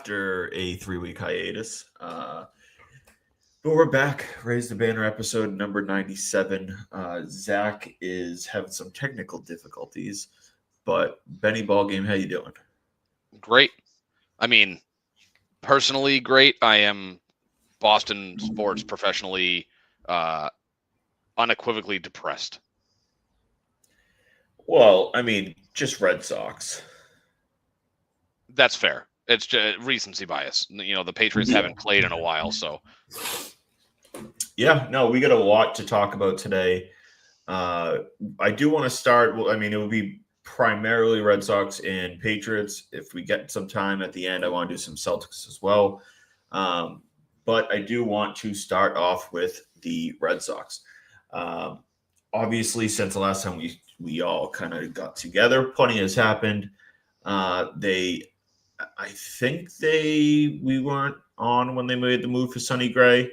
after a 3-week hiatus. But we're back. Raise the Banner episode number 97. Zach is having some technical difficulties, but Benny Ballgame, how you doing? Great. I mean, personally, great. I am Boston sports professionally, unequivocally depressed. Well, I mean, just Red Sox. That's fair. It's just recency bias. The Patriots haven't played in a while, so. Yeah, no, we got a lot to talk about today. I do want to start. Well, I mean, it will be primarily Red Sox and Patriots. If we get some time at the end, I want to do some Celtics as well. But I do want to start off with the Red Sox. Obviously, since the last time we all kind of got together, plenty has happened. I think we weren't on when they made the move for Sonny Gray.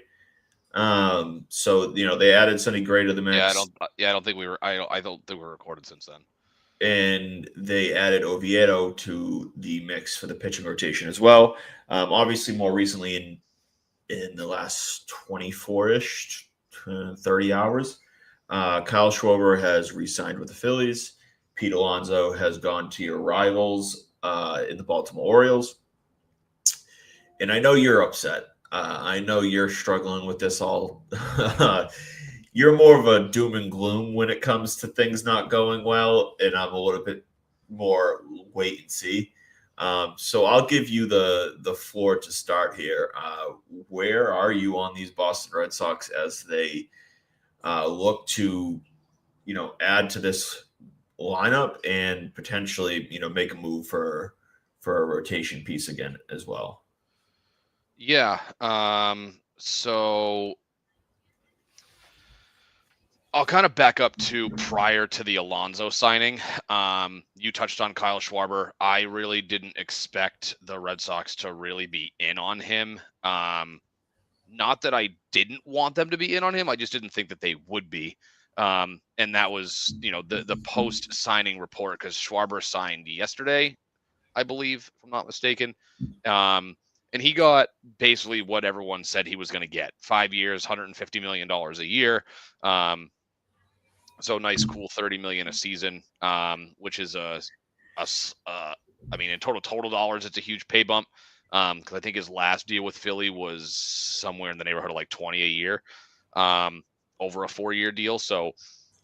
So they added Sonny Gray to the mix. I don't think we were. I don't think we were recorded since then. And they added Oviedo to the mix for the pitching rotation as well. Obviously, more recently in the last 24-ish, 30 hours, Kyle Schwarber has re-signed with the Phillies. Pete Alonso has gone to your rivals in the Baltimore Orioles. And I know you're upset. I know you're struggling with this all. You're more of a doom and gloom when it comes to things not going well, and I'm a little bit more wait and see. So I'll give you the floor to start here. Where are you on these Boston Red Sox as they look to, add to this lineup and potentially, make a move for a rotation piece again as well? Yeah. So I'll kind of back up to prior to the Alonso signing. You touched on Kyle Schwarber. I really didn't expect the Red Sox to really be in on him. Not that I didn't want them to be in on him. I just didn't think that they would be. And that was, the post-signing report, because Schwarber signed yesterday, I believe, if I'm not mistaken. And he got basically what everyone said he was going to get. 5 years, $150 million a year. So nice, cool $30 million a season, which is I mean, in total dollars, it's a huge pay bump. Because I think his last deal with Philly was somewhere in the neighborhood of like 20 a year, over a 4-year deal. So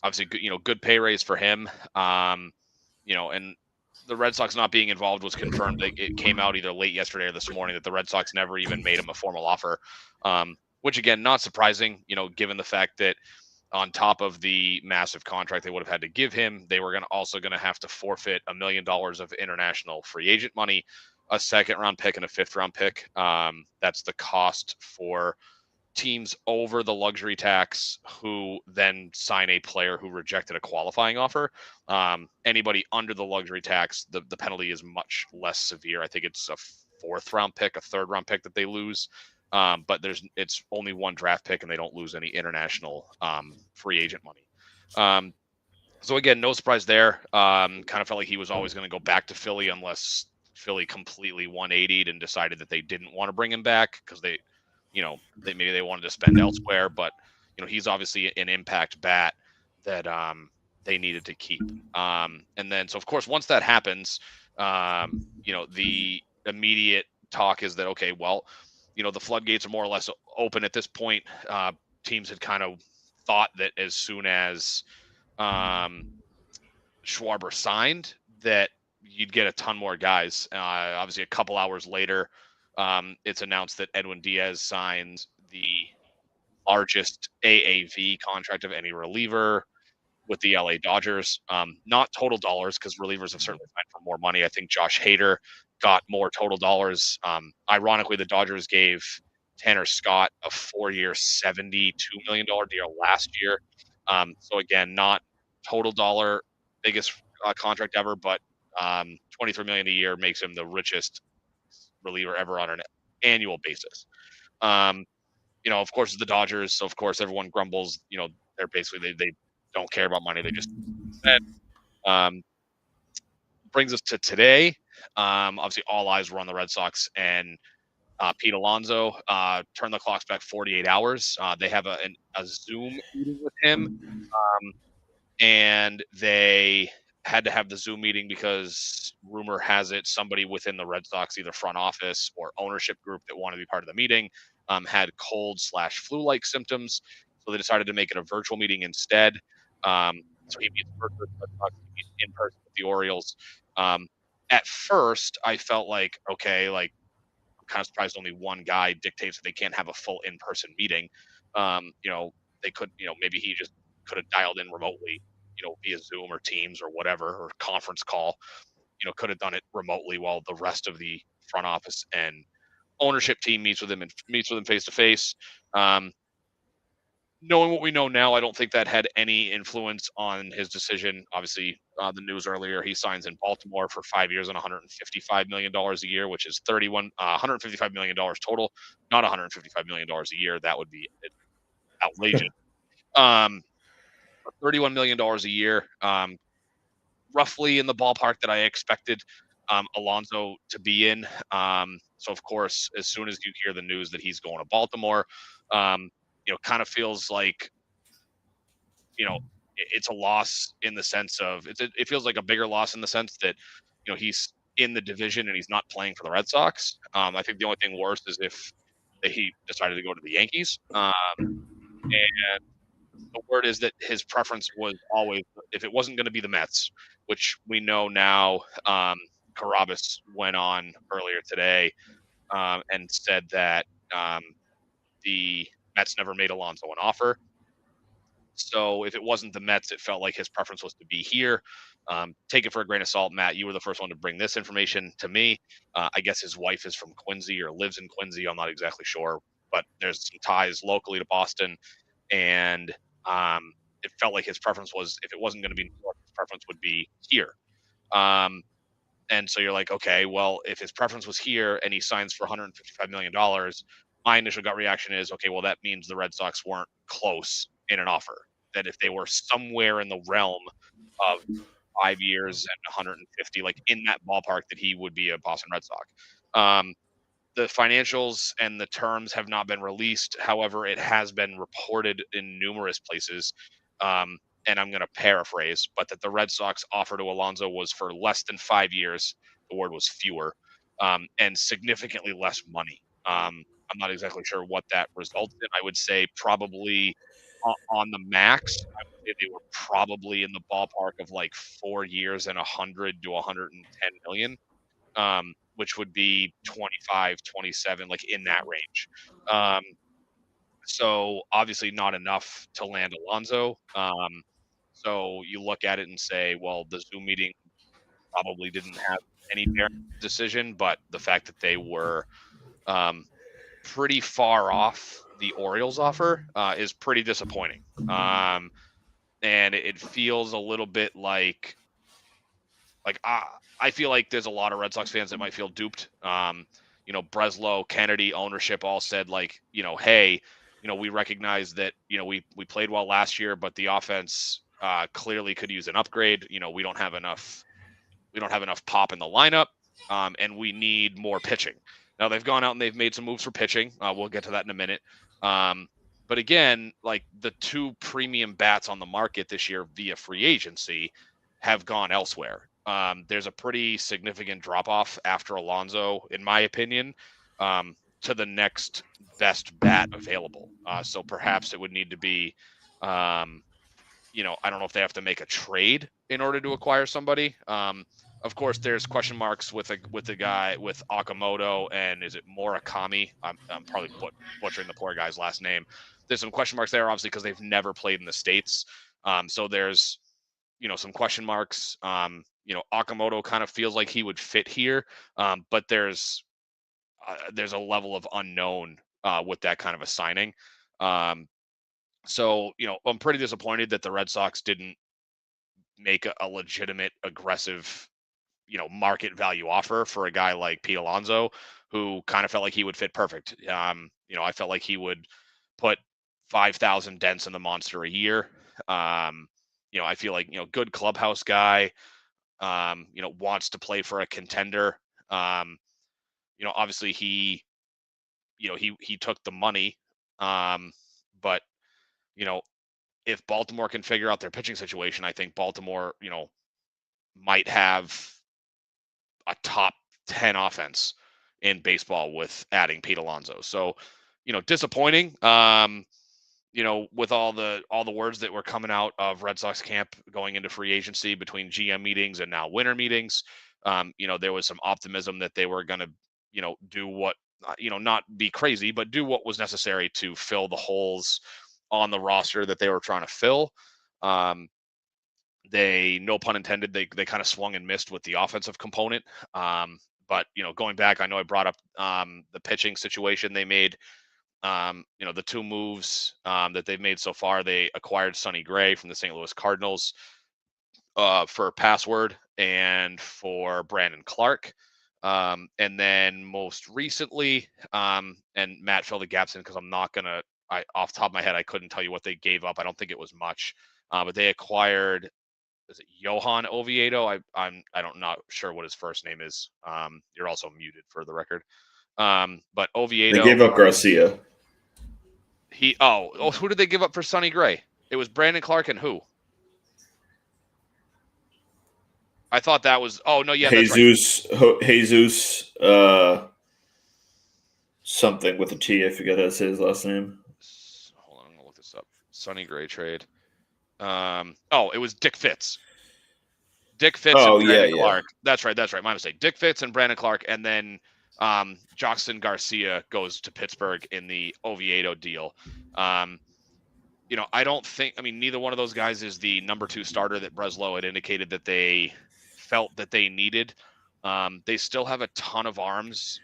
obviously, good pay raise for him. And the Red Sox not being involved was confirmed. It came out either late yesterday or this morning that the Red Sox never even made him a formal offer, which again, not surprising, given the fact that on top of the massive contract they would have had to give him, they were also going to have to forfeit $1 million of international free agent money, a second-round pick, and a fifth-round pick. That's the cost for teams over the luxury tax who then sign a player who rejected a qualifying offer. Anybody under the luxury tax, the penalty is much less severe. I think it's a fourth-round pick, a third-round pick that they lose. But it's only one draft pick, and they don't lose any international free agent money. So again, no surprise there. Kind of felt like he was always going to go back to Philly unless Philly completely 180'd and decided that they didn't want to bring him back because maybe they wanted to spend elsewhere. But he's obviously an impact bat that they needed to keep. And then, so of course, once that happens, the immediate talk is that, okay, well, the floodgates are more or less open at this point. Teams had kind of thought that as soon as Schwarber signed, that you'd get a ton more guys. Obviously, a couple hours later, it's announced that Edwin Diaz signs the largest AAV contract of any reliever with the LA Dodgers. Not total dollars, because relievers have certainly signed for more money. I think Josh Hader got more total dollars. Ironically, the Dodgers gave Tanner Scott a 4-year, $72 million deal last year. So again, not total dollar biggest contract ever, but $23 million a year makes him the richest reliever ever on an annual basis. Of course, the Dodgers. So of course, everyone grumbles. They're basically they don't care about money. They just brings us to today. Obviously, all eyes were on the Red Sox and Pete Alonso. Turned the clocks back 48 hours. They have a Zoom meeting with him, and they had to have the Zoom meeting because rumor has it somebody within the Red Sox, either front office or ownership group that wanted to be part of the meeting, had cold slash flu like symptoms. So they decided to make it a virtual meeting instead. So he meets virtually with the Red Sox, he meets in person with the Orioles. Um, at first, I felt like, okay, like I'm kind of surprised only one guy dictates that they can't have a full in person meeting. They could, maybe he just could have dialed in remotely, via Zoom or Teams or whatever, or conference call, could have done it remotely while the rest of the front office and ownership team meets with him face to face. Knowing what we know now, I don't think that had any influence on his decision. Obviously, the news earlier, he signs in Baltimore for 5 years and $155 million a year, which is $155 million total, not $155 million a year. That would be outrageous. Um, $31 million a year, roughly in the ballpark that I expected Alonso to be in. So, of course, as soon as you hear the news that he's going to Baltimore, kind of feels like it's a loss in the sense of it feels like a bigger loss in the sense that he's in the division and he's not playing for the Red Sox. I think the only thing worse is if he decided to go to the Yankees. And the word is that his preference was always, if it wasn't going to be the Mets, which we know now. Carabas went on earlier today and said that the Mets never made Alonso an offer. So if it wasn't the Mets, it felt like his preference was to be here. Take it for a grain of salt, Matt. You were the first one to bring this information to me. I guess his wife is from Quincy or lives in Quincy. I'm not exactly sure, but there's some ties locally to Boston, and it felt like his preference was, if it wasn't going to be New York, his preference would be here. Um, and so you're like, okay, well, if his preference was here and he signs for $155 million, my initial gut reaction is, okay, well, that means the Red Sox weren't close in an offer. That if they were somewhere in the realm of 5 years and 150, like in that ballpark, that he would be a Boston Red Sox. Um, the financials and the terms have not been released. However, it has been reported in numerous places. Um, and I'm going to paraphrase, but that the Red Sox offer to Alonso was for less than 5 years. The word was fewer, and significantly less money. I'm not exactly sure what that results in. I would say probably on the max, I would say they were probably in the ballpark of like 4 years and 100 to 110 million, which would be 25, 27, like in that range. Um, so obviously not enough to land Alonso. So you look at it and say, well, the Zoom meeting probably didn't have any bearing on the decision, but the fact that they were um, pretty far off the Orioles offer is pretty disappointing. And it feels a little bit like I feel like there's a lot of Red Sox fans that might feel duped. Breslow, Kennedy, ownership all said, like, hey, we recognize that we played well last year, but the offense clearly could use an upgrade. We don't have enough pop in the lineup, and we need more pitching. Now they've gone out and they've made some moves for pitching. We'll get to that in a minute. But again, like the two premium bats on the market this year via free agency have gone elsewhere. There's a pretty significant drop off after Alonso, in my opinion, to the next best bat available. So perhaps it would need to be, I don't know if they have to make a trade in order to acquire somebody. Of course, there's question marks with the guy with Okamoto, and is it Murakami? I'm probably butchering the poor guy's last name. There's some question marks there, obviously, because they've never played in the States. So there's some question marks. Okamoto kind of feels like he would fit here, but there's a level of unknown with that kind of a signing. So I'm pretty disappointed that the Red Sox didn't make a legitimate, aggressive, market value offer for a guy like Pete Alonso, who kind of felt like he would fit perfect. I felt like he would put 5,000 dents in the monster a year. I feel like good clubhouse guy. Wants to play for a contender. Obviously he took the money, but you know, if Baltimore can figure out their pitching situation, I think Baltimore, might have a top 10 offense in baseball with adding Pete Alonso. So, disappointing. With all the words that were coming out of Red Sox camp going into free agency between GM meetings and now winter meetings, there was some optimism that they were going to, do what, not be crazy, but do what was necessary to fill the holes on the roster that they were trying to fill. They, no pun intended, they kind of swung and missed with the offensive component. But going back, I know I brought up the pitching situation they made. The two moves that they've made so far, they acquired Sonny Gray from the St. Louis Cardinals for Password and for Brandon Clark. And then most recently, and Matt, fill the gaps in because I'm not gonna. Off the top of my head, I couldn't tell you what they gave up. I don't think it was much, but they acquired. Is it Johan Oviedo? I don't not sure what his first name is. You're also muted for the record. But They Oviedo. gave up Garcia. Who did they give up for Sonny Gray? It was Brandon Clark and who? I thought that was. Oh no, yeah, Jesus, that's right. Jesus, something with a T. I forget how to say his last name. Hold on, I'm gonna look this up. Sonny Gray trade. It was Dick Fitz. Dick Fitz and Brandon Clark. That's right. My mistake. Dick Fitz and Brandon Clark, and then Joxson Garcia goes to Pittsburgh in the Oviedo deal. I don't think. I mean, neither one of those guys is the number 2 starter that Breslow had indicated that they felt that they needed. They still have a ton of arms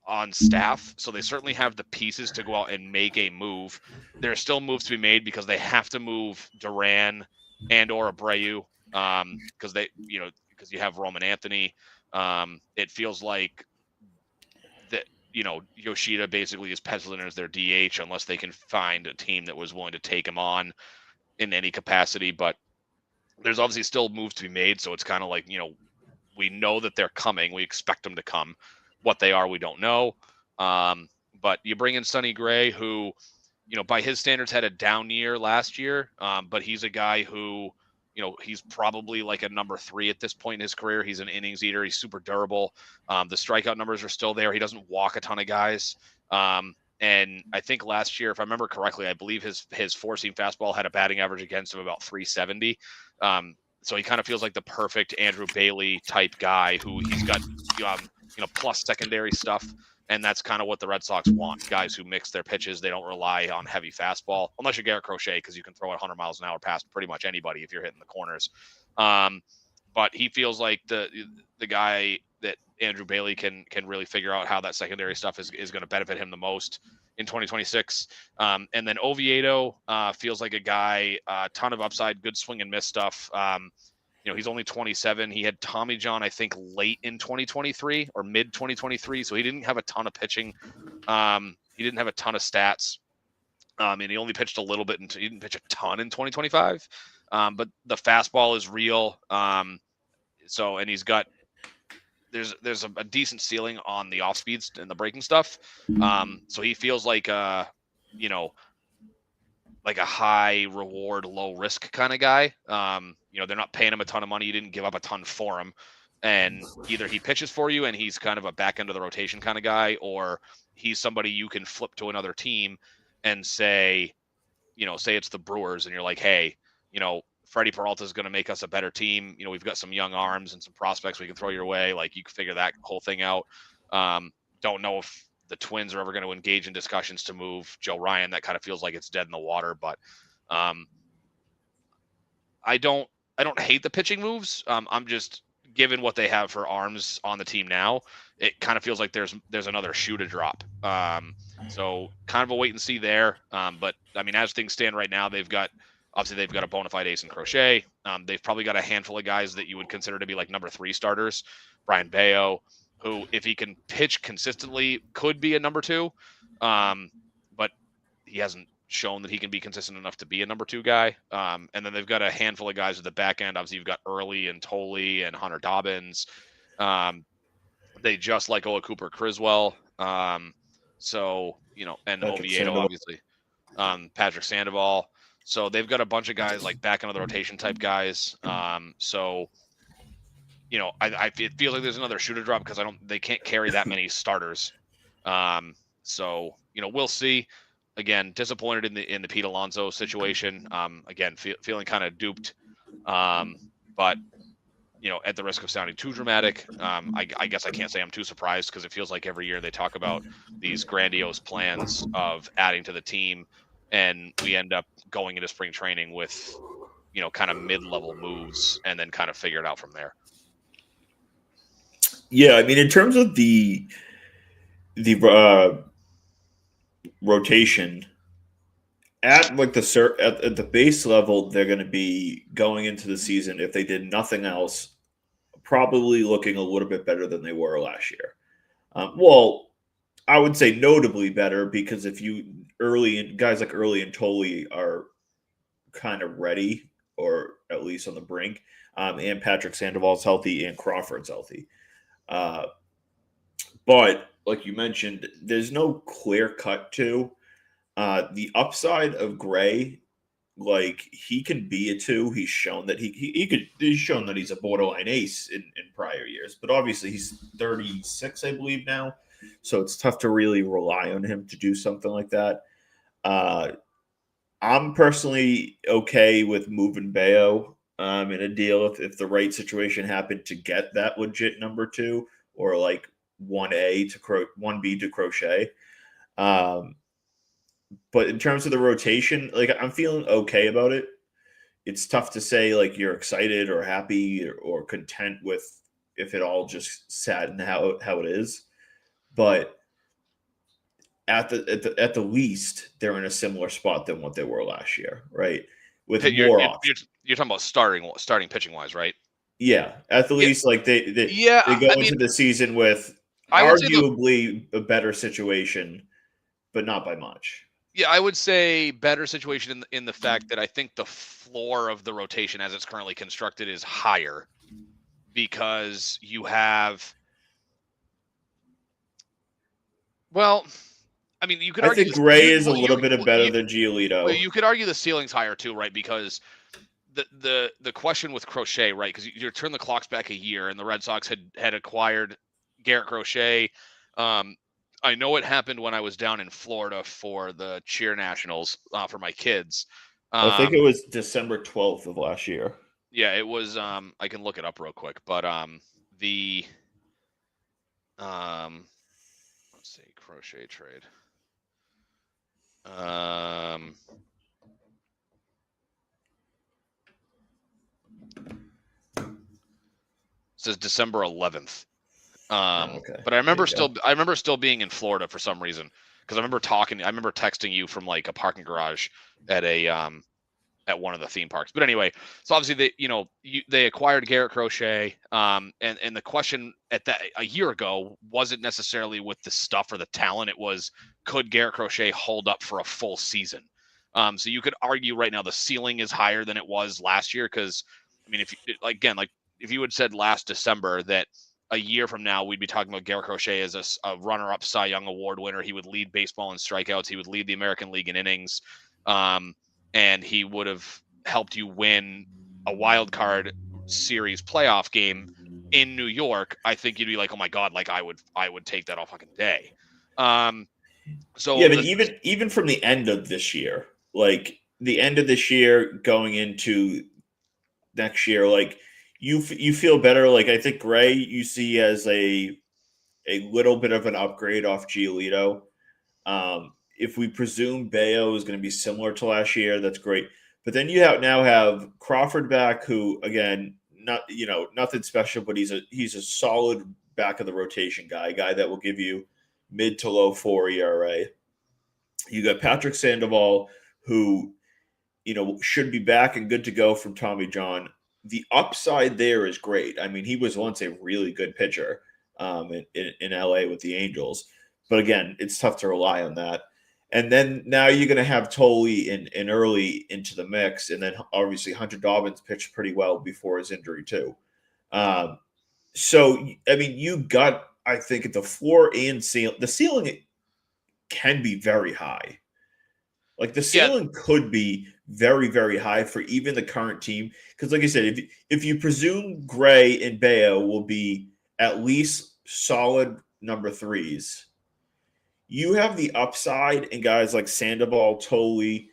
on staff, so they certainly have the pieces to go out and make a move. There are still moves to be made because they have to move Duran and or Abreu, because because you have Roman Anthony. It feels like that Yoshida basically is penciling as their DH unless they can find a team that was willing to take him on in any capacity. But there's obviously still moves to be made, so it's kind of like we know that they're coming. We expect them to come. What they are, we don't know. But you bring in Sonny Gray, who, by his standards had a down year last year. But he's a guy who, he's probably like a number 3 at this point in his career. He's an innings eater. He's super durable. The strikeout numbers are still there. He doesn't walk a ton of guys. And I think last year, if I remember correctly, I believe his four-seam fastball had a batting average against of about 370. So he kind of feels like the perfect Andrew Bailey type guy who he's got, plus secondary stuff. And that's kind of what the Red Sox want. Guys who mix their pitches. They don't rely on heavy fastball, unless you're Garrett Crochet, because you can throw it 100 miles an hour past pretty much anybody if you're hitting the corners. But he feels like the guy that Andrew Bailey can really figure out how that secondary stuff is going to benefit him the most in 2026. And then Oviedo feels like a guy, a ton of upside, good swing and miss stuff. He's only 27. He had Tommy John, I think, late in 2023 or mid 2023. So he didn't have a ton of pitching. He didn't have a ton of stats. And he only pitched a little bit. He didn't pitch a ton in 2025. But the fastball is real. And he's got, there's a decent ceiling on the off speeds and the breaking stuff. So he feels like like a high reward, low risk kind of guy. They're not paying him a ton of money. You didn't give up a ton for him. And either he pitches for you and he's kind of a back end of the rotation kind of guy, or he's somebody you can flip to another team and say it's the Brewers and you're like, hey, Freddie Peralta is going to make us a better team. We've got some young arms and some prospects we can throw your way. Like, you can figure that whole thing out. Don't know if the Twins are ever going to engage in discussions to move Joe Ryan. That kind of feels like it's dead in the water, but I don't hate the pitching moves. I'm just, given what they have for arms on the team now, it kind of feels like there's another shoe to drop. So kind of a wait and see there. But I mean, as things stand right now, they've got a bona fide ace in Crochet. They've probably got a handful of guys that you would consider to be like number 3 starters. Brian Bayo, who, if he can pitch consistently, could be a number 2. But he hasn't shown that he can be consistent enough to be a number 2 guy. And then they've got a handful of guys at the back end. Obviously, you've got Early and Tolley and Hunter Dobbins. They just like Ola Cooper Criswell. So, and Patrick Oviedo, Sandoval. obviously. Patrick Sandoval. So they've got a bunch of guys like back into the rotation type guys. So it feels like there's another shooter drop because they can't carry that many starters. So we'll see. Again, disappointed in the Pete Alonso situation. Again, feeling kind of duped. But at the risk of sounding too dramatic, I guess I can't say I'm too surprised because it feels like every year they talk about these grandiose plans of adding to the team, and we end up going into spring training with kind of mid-level moves and then kind of figure it out from there. Yeah, I mean, in terms of the rotation at like at the base level, they're going to be going into the season, if they did nothing else, probably looking a little bit better than they were last year. Well, I would say notably better, because if you guys like Early and Tolley are kind of ready, or at least on the brink, and Patrick Sandoval's healthy and Crawford's healthy. But like you mentioned, there's no clear cut to the upside of Gray. Like, he can be a two. He's shown that he's shown that he's a borderline ace in prior years. But obviously he's 36, I believe, now. So it's tough to really rely on him to do something like that. I'm personally okay with moving Bayo in a deal if the right situation happened to get that legit number two, or like 1B to Crochet. But in terms of the rotation, like, I'm feeling okay about it. It's tough to say like you're excited or happy or content with if it all just sat in how it is. But at the least, they're in a similar spot than what they were last year, right? With You're, more you're, options. you're talking about starting pitching wise, right? Yeah, at the Yeah, least, like yeah. they go I into mean, the season with I would say arguably a better situation, but not by much. yeah, I would say better situation in the fact that I think the floor of the rotation as it's currently constructed is higher, because you have, well, I mean, you could I argue think this. Gray is a little bit better than Well, Giolito. you could argue the ceiling's higher too, right? Because the question with Crochet, right? Because you turn the clocks back a year, and the Red Sox had acquired Garrett Crochet. I know it happened when I was down in Florida for the cheer nationals for my kids. I think it was December 12th of last year. Yeah, it was. I can look it up real quick, but the let's see, Crochet trade. Says December 11th. Okay. But I There remember you go. still being in Florida for some reason, because I remember texting you from like a parking garage at at one of the theme parks. But anyway, so obviously they acquired Garrett Crochet, and the question at that a year ago wasn't necessarily with the stuff or the talent. It was, could Garrett Crochet hold up for a full season? So you could argue right now the ceiling is higher than it was last year, because I mean, if you had said last December that a year from now we'd be talking about Garrett Crochet as a runner-up Cy Young Award winner, he would lead baseball in strikeouts, he would lead the American League in innings, and he would have helped you win a wild card series playoff game in New York, I think you'd be like, oh my god, like I would take that all fucking day. Yeah, So but even from the end of this year, like the end of this year going into next year, like you feel better. Like, I think Gray you see as a little bit of an upgrade off Giolito. If we presume Bayo is going to be similar to last year, that's great. But then you now have Crawford back, who, again, nothing special, but he's a solid back of the rotation guy, a guy that will give you mid to low 4 ERA. You got Patrick Sandoval, who should be back and good to go from Tommy John. The upside there is great. I mean, he was once a really good pitcher in LA with the Angels. But again, it's tough to rely on that. And then now you're going to have Tolley and Early into the mix. And then obviously Hunter Dobbins pitched pretty well before his injury too. So, I mean, you got I think the floor and ceiling, the ceiling can be very high. Like the Yeah, ceiling could be very, very high for even the current team. Because, like I said, if you presume Gray and Bayo will be at least solid number threes, you have the upside in guys like Sandoval, Tolley,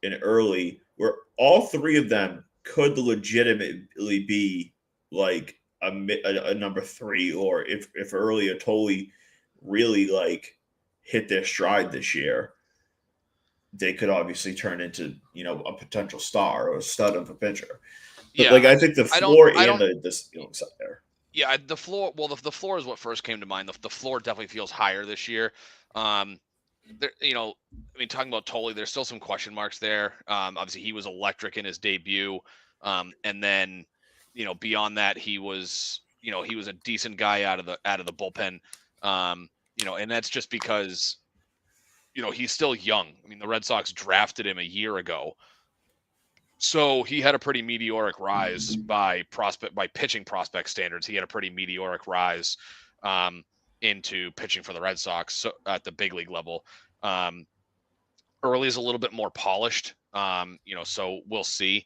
and Early, where all three of them could legitimately be like a number three, or if Early or Tolley really like hit their stride this year, they could obviously turn into a potential star or a stud of a pitcher. But yeah. like I think the I don't. floor I and don't. the ceiling side there. Yeah, the floor. Well, the floor is what first came to mind. The floor definitely feels higher this year. Um, there, I mean, talking about Tolley, there's still some question marks there. Obviously, he was electric in his debut, and then, beyond that, he was a decent guy out of the bullpen. And that's just because, he's still young. I mean, the Red Sox drafted him a year ago, so he had a pretty meteoric rise by pitching prospect standards. He had a pretty meteoric rise um, into pitching for the Red Sox, so, at the big league level. Um, Early is a little bit more polished, so we'll see.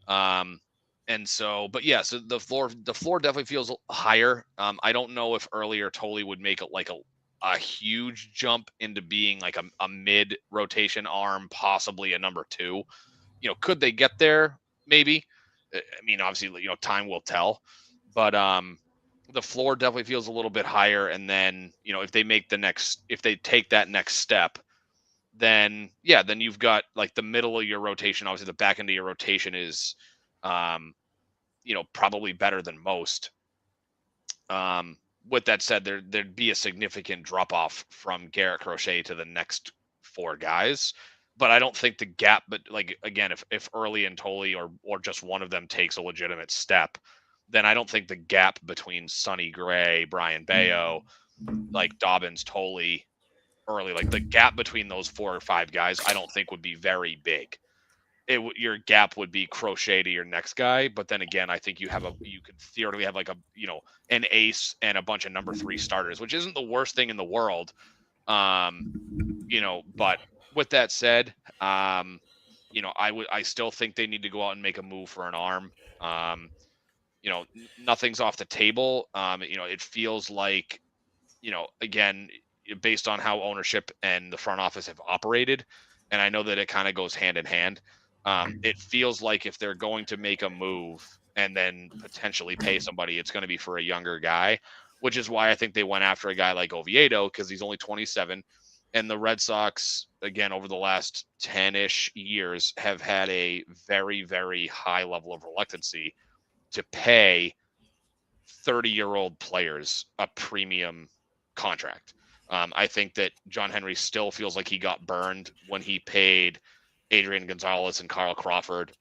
Um, and so, but yeah, so the floor definitely feels higher. I don't know if Early or Tolley would make it like a huge jump into being like a mid rotation arm, possibly a number two. Could they get there? Maybe. I mean, obviously, time will tell. But the floor definitely feels a little bit higher. And then, if they take that next step, then yeah, then you've got like the middle of your rotation. Obviously, the back end of your rotation is, um, probably better than most. With that said, there'd be a significant drop off from Garrett Crochet to the next four guys. But I don't think the gap, but like again, if Early and Tolley or just one of them takes a legitimate step, then I don't think the gap between Sonny Gray, Brian Bayo, like Dobbins, Tolley, Early, like the gap between those four or five guys, I don't think would be very big. Your gap would be Crochet to your next guy, but then again, I think you could theoretically have like an ace and a bunch of number three starters, which isn't the worst thing in the world. Um, but with that said, I still think they need to go out and make a move for an arm. Nothing's off the table. It feels like, again, based on how ownership and the front office have operated, and I know that it kind of goes hand in hand. It feels like if they're going to make a move and then potentially pay somebody, it's going to be for a younger guy, which is why I think they went after a guy like Oviedo because he's only 27. And the Red Sox, again, over the last 10-ish years, have had a very, very high level of reluctancy to pay 30-year-old players a premium contract. I think that John Henry still feels like he got burned when he paid Adrian Gonzalez and Carl Crawford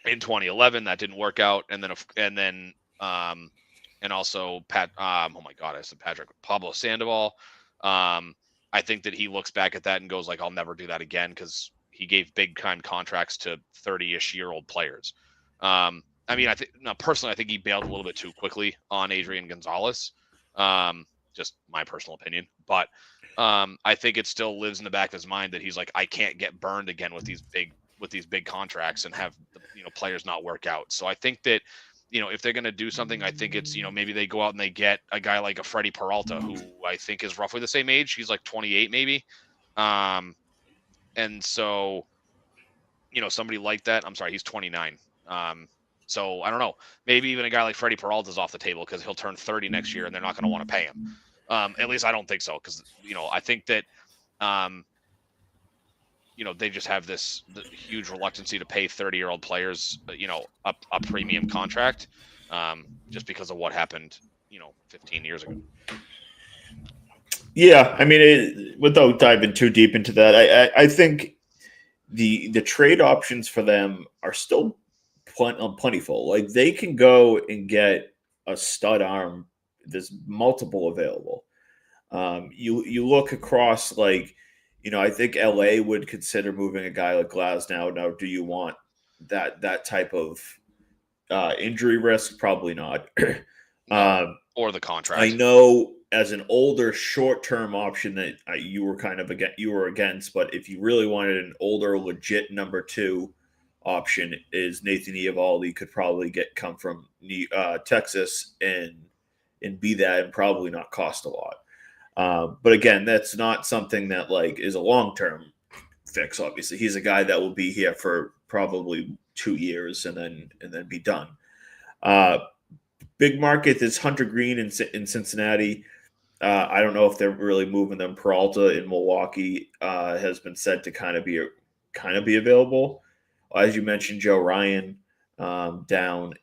in 2011. That didn't work out, and also Pat. Oh my God, I said Patrick Pablo Sandoval. I think that he looks back at that and goes like, "I'll never do that again," because he gave big time contracts to 30-ish-year-old players. I mean, personally, I think he bailed a little bit too quickly on Adrian Gonzalez. Just my personal opinion, but I think it still lives in the back of his mind that he's like, I can't get burned again with these big contracts and have the players not work out. So I think that if they're going to do something, I think it's maybe they go out and they get a guy like a Freddie Peralta, who I think is roughly the same age. He's like 28 maybe, and so somebody like that. I'm sorry, he's 29. So I don't know. Maybe even a guy like Freddie Peralta is off the table because he'll turn 30 next year and they're not going to want to pay him. At least I don't think so, because I think that um, they just have the huge reluctancy to pay 30-year-old players a premium contract, just because of what happened 15 years ago. Yeah, I mean, without diving too deep into that, I think the trade options for them are still plentiful. Like they can go and get a stud arm. There's multiple available. You look across, like, I think LA would consider moving a guy like Glasnow. Now, do you want that type of injury risk? Probably not. No, or the I contract. know as an older short-term option that you were kind of against, but if you really wanted an older legit number 2 option, is Nathan Eovaldi could probably come from Texas and be that and probably not cost a lot. But again, that's not something that like is a long-term fix. Obviously, he's a guy that will be here for probably 2 years and then be done. Big market is Hunter Green in Cincinnati. I don't know if they're really moving them. Peralta in Milwaukee has been said to kind of be available. As you mentioned, Joe Ryan down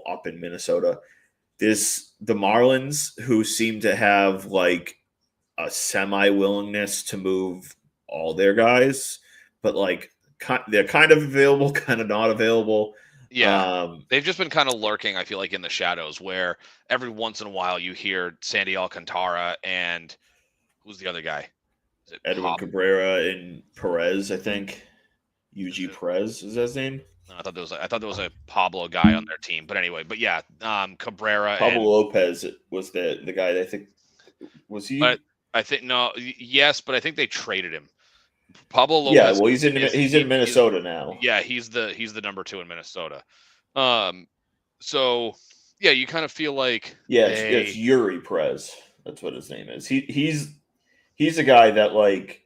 up in Minnesota. There's the Marlins, who seem to have like a semi willingness to move all their guys, but like they're kind of available, kind of not available. Yeah. They've just been kind of lurking, I feel like, in the shadows, where every once in a while you hear Sandy Alcantara and who's the other guy? Is it Edwin Pop? Cabrera and Perez, I think. Is UG it? Perez is that his name? No, I thought there was a Pablo guy on their team, but anyway, but yeah, Cabrera Pablo and Lopez was the guy that I think was but he. I think no, yes, but I think they traded him. Pablo Yeah, Lopez well, is he's in Minnesota now. yeah, he's the number 2 in Minnesota. Um, so yeah, you kind of feel like Yeah, it's they Yuri Perez. That's what his name is. He's a guy that like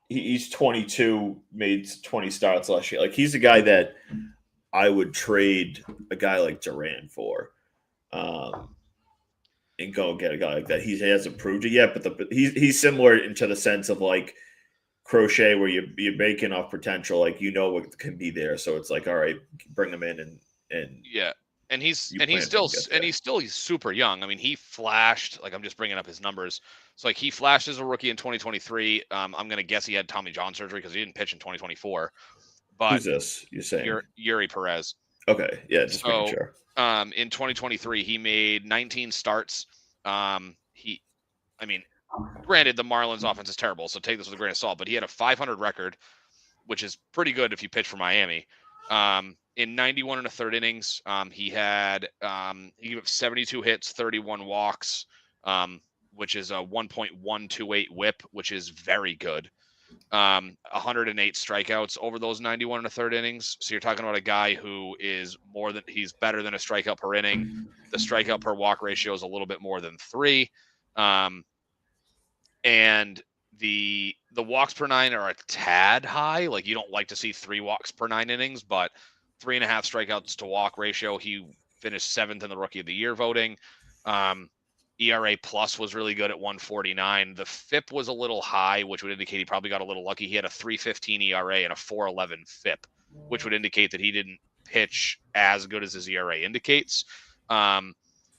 he's 22, made 20 starts last year. Like he's a guy that I would trade a guy like Duran for, and go get a guy like that. He hasn't proved it yet, but he's similar into the sense of like Crochet, where you're making off potential, like what can be there. So it's like, all right, bring him in and yeah, and he's you and he's plan for him still to get and there. he's super young. I mean, he flashed like I'm just bringing up his numbers. So like he flashed as a rookie in 2023. I'm gonna guess he had Tommy John surgery because he didn't pitch in 2024. But Who's this? You're saying? Yuri Perez. Okay, yeah, just making So sure. in 2023, he made 19 starts. He, I mean, granted the Marlins offense is terrible, so take this with a grain of salt. But he had a 500 record, which is pretty good if you pitch for Miami. In 91 and a third innings, he gave up 72 hits, 31 walks, which is a 1.128 WHIP, which is very good. 108 strikeouts over those 91 and a third innings. So you're talking about a guy who he's better than a strikeout per inning. The strikeout per walk ratio is a little bit more than 3. And the walks per 9 are a tad high. Like you don't like to see 3 walks per 9 innings, but 3.5 strikeouts to walk ratio. He finished 7th in the Rookie of the Year voting. ERA plus was really good at 149. The FIP was a little high, which would indicate he probably got a little lucky. He had a 3.15 ERA and a 4.11 FIP, which would indicate that he didn't pitch as good as his ERA indicates.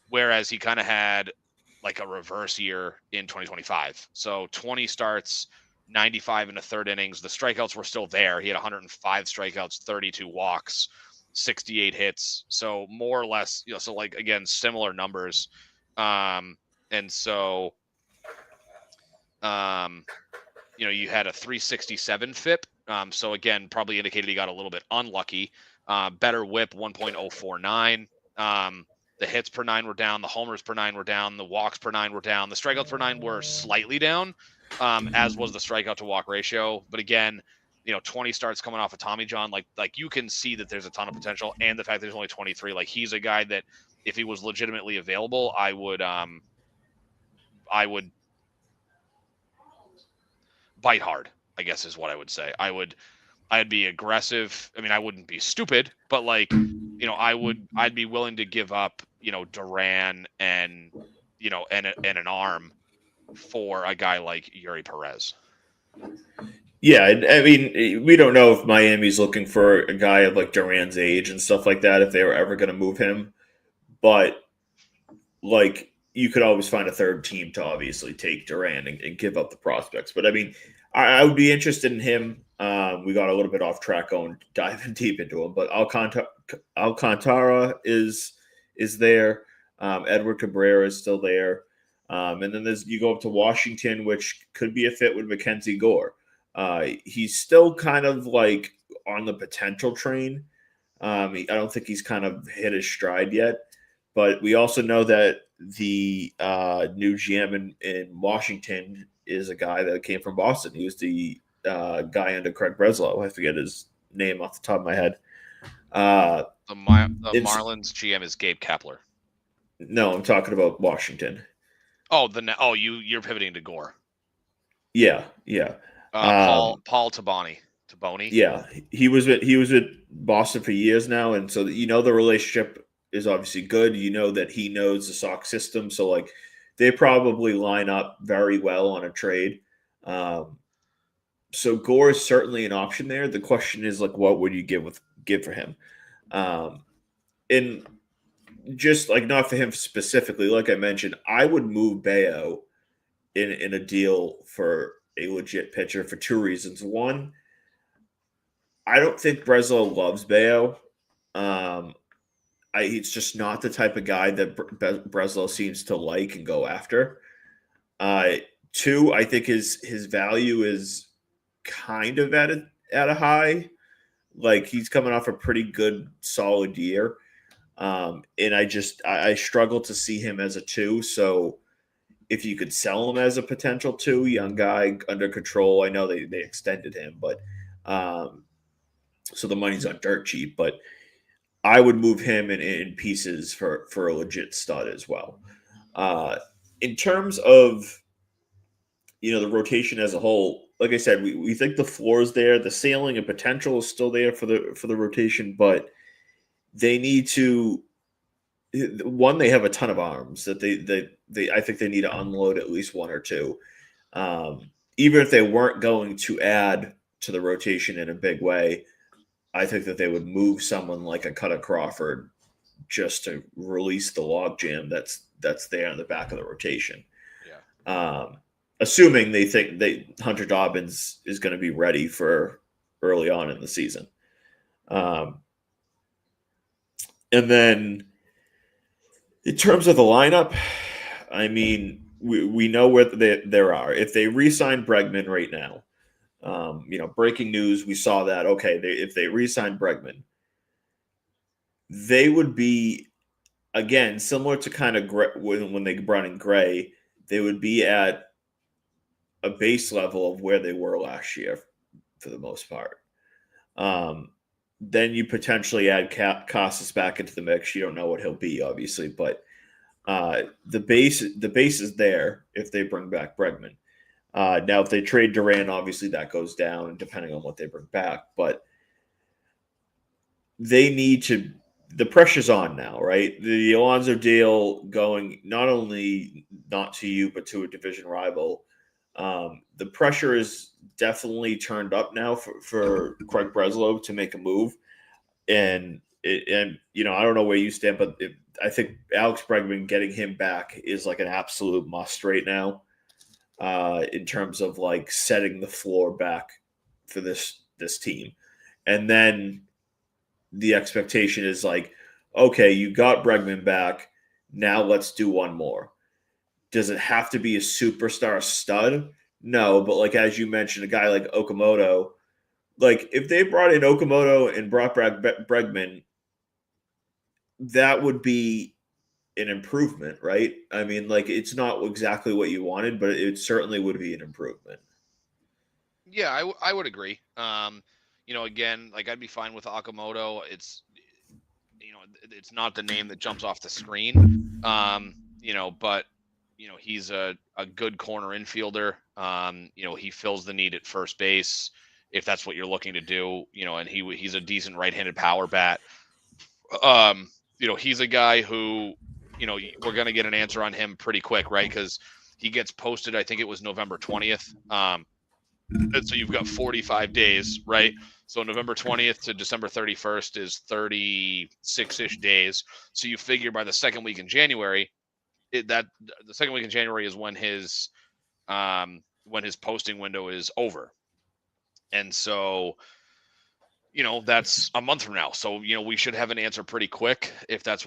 Whereas he kind of had like a reverse year in 2025. So 20 starts, 95 in the third innings. The strikeouts were still there. He had 105 strikeouts, 32 walks, 68 hits. So more or less, so like again, similar numbers. And so, you had a 367 FIP. So again, probably indicated he got a little bit unlucky. Better WHIP, 1.049. The hits per 9 were down. The homers per 9 were down. The walks per 9 were down. The strikeouts per 9 were slightly down, as was the strikeout to walk ratio. But again, 20 starts coming off of Tommy John, like you can see that there's a ton of potential, and the fact that there's only 23, like he's a guy that if he was legitimately available, I would bite hard, I guess is what I would say. I'd be aggressive. I mean, I wouldn't be stupid, but like, I'd be willing to give up, Duran and an arm for a guy like Yuri Perez. Yeah, I mean, we don't know if Miami's looking for a guy of like Duran's age and stuff like that, if they were ever going to move him. But like, you could always find a third team to obviously take Duran and give up the prospects. But I mean, I would be interested in him. We got a little bit off track diving deep into him, but Alcantara is there. Edward Cabrera is still there. And then you go up to Washington, which could be a fit with Mackenzie Gore. He's still kind of like on the potential train. I don't think he's kind of hit his stride yet. But we also know that the new GM in Washington is a guy that came from Boston. He was the guy under Craig Breslow. I forget his name off the top of my head. The It's Marlins GM is Gabe Kapler. no, I'm talking about Washington. Oh, you're pivoting to Gore. Yeah. Paul Taboni. Yeah, he was at Boston for years now, and so the relationship is obviously good. You know that he knows the Sox system, so like they probably line up very well on a trade. Um, so Gore is certainly an option there. The question is like, what would you give for him? Um, and just like not for him specifically, like I mentioned, I would move Bayo in a deal for a legit pitcher for two reasons. One, I don't think Breslow loves Bayo. Um, he's just not the type of guy that Breslow seems to like and go after. Uh, Two, I think his value is kind of at a high. Like he's coming off a pretty good, solid year, and I struggle to see him as a two. So if you could sell him as a potential two, young guy under control, I know they extended him, but so the money's not dirt cheap, but I would move him in pieces for a legit stud as well. In terms of the rotation as a whole, like I said, we think the floor is there, the ceiling and potential is still there for the rotation, but they need to. One, they have a ton of arms that they I think they need to unload at least one or two. Even if they weren't going to add to the rotation in a big way, I think that they would move someone like a Cutter Crawford just to release the logjam that's there in the back of the rotation. Yeah. Assuming they think Hunter Dobbins is going to be ready for early on in the season. And then in terms of the lineup, I mean, we know where there are. If they re-sign Bregman right now, breaking news, we saw that. Okay, if they re-sign Bregman, they would be, again, similar to kind of when they brought in Gray, they would be at a base level of where they were last year for the most part. Then you potentially add Casas back into the mix. You don't know what he'll be, obviously, but the base is there if they bring back Bregman. Now, if they trade Duran, obviously that goes down depending on what they bring back. But they need to. The pressure's on now, right? The Alonso deal going not only not to you but to a division rival. The pressure is definitely turned up now for Craig Breslow to make a move, and I don't know where you stand, but I think Alex Bregman, getting him back is like an absolute must right now, in terms of like setting the floor back for this team, and then the expectation is like, okay, you got Bregman back, now let's do one more. Does it have to be a superstar stud? No, but like as you mentioned, a guy like Okamoto, like if they brought in Okamoto and brought back Bregman, that would be an improvement, right? I mean, like it's not exactly what you wanted, but it certainly would be an improvement. Yeah, I would agree. Again, like I'd be fine with Okamoto. It's not the name that jumps off the screen. But he's a good corner infielder. He fills the need at first base if that's what you're looking to do. And he's a decent right-handed power bat. He's a guy who, we're going to get an answer on him pretty quick, right? Because he gets posted, I think it was November 20th. And so you've got 45 days, right? So November 20th to December 31st is 36-ish days. So you figure by the second week in January, the second week in January is when his posting window is over. And so, that's a month from now. So, we should have an answer pretty quick if that's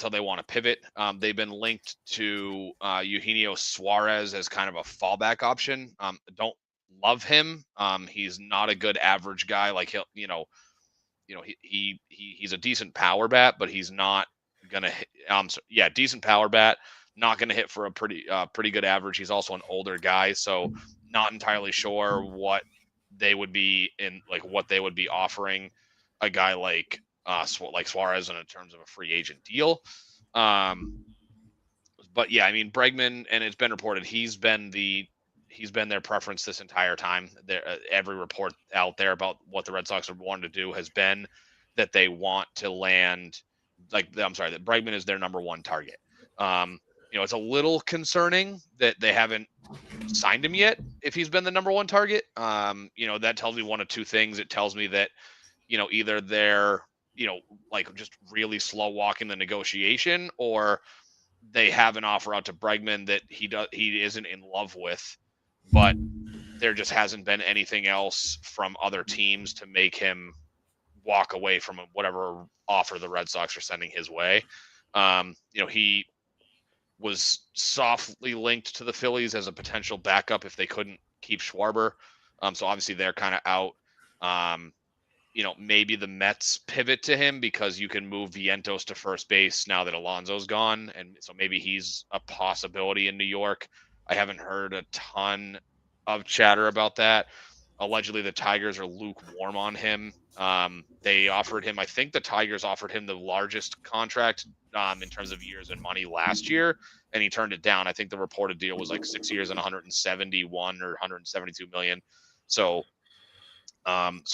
how they want to pivot. They've been linked to Eugenio Suarez as kind of a fallback option. Don't love him. He's not a good average guy. Like he's a decent power bat, but he's not gonna. Decent power bat, not going to hit for a pretty good average. He's also an older guy, so not entirely sure what they would be offering a guy like Suarez in terms of a free agent deal. But yeah, I mean Bregman, and it's been reported he's been their preference this entire time. Every report out there about what the Red Sox have wanted to do has been that they want to land that Bregman is their number one target. It's a little concerning that they haven't signed him yet if he's been the number one target. That tells me one of two things. It tells me that, either they're, just really slow walking the negotiation, or they have an offer out to Bregman that he isn't in love with, but there just hasn't been anything else from other teams to make him walk away from whatever offer the Red Sox are sending his way. He was softly linked to the Phillies as a potential backup if they couldn't keep Schwarber. So obviously they're kind of out. Maybe the Mets pivot to him because you can move Vientos to first base now that Alonso's gone. And so maybe he's a possibility in New York. I haven't heard a ton of chatter about that. Allegedly, the Tigers are lukewarm on him. They offered him, I think the Tigers offered him the largest contract in terms of years and money last year, and he turned it down. I think the reported deal was like 6 years and 171 or 172 million. So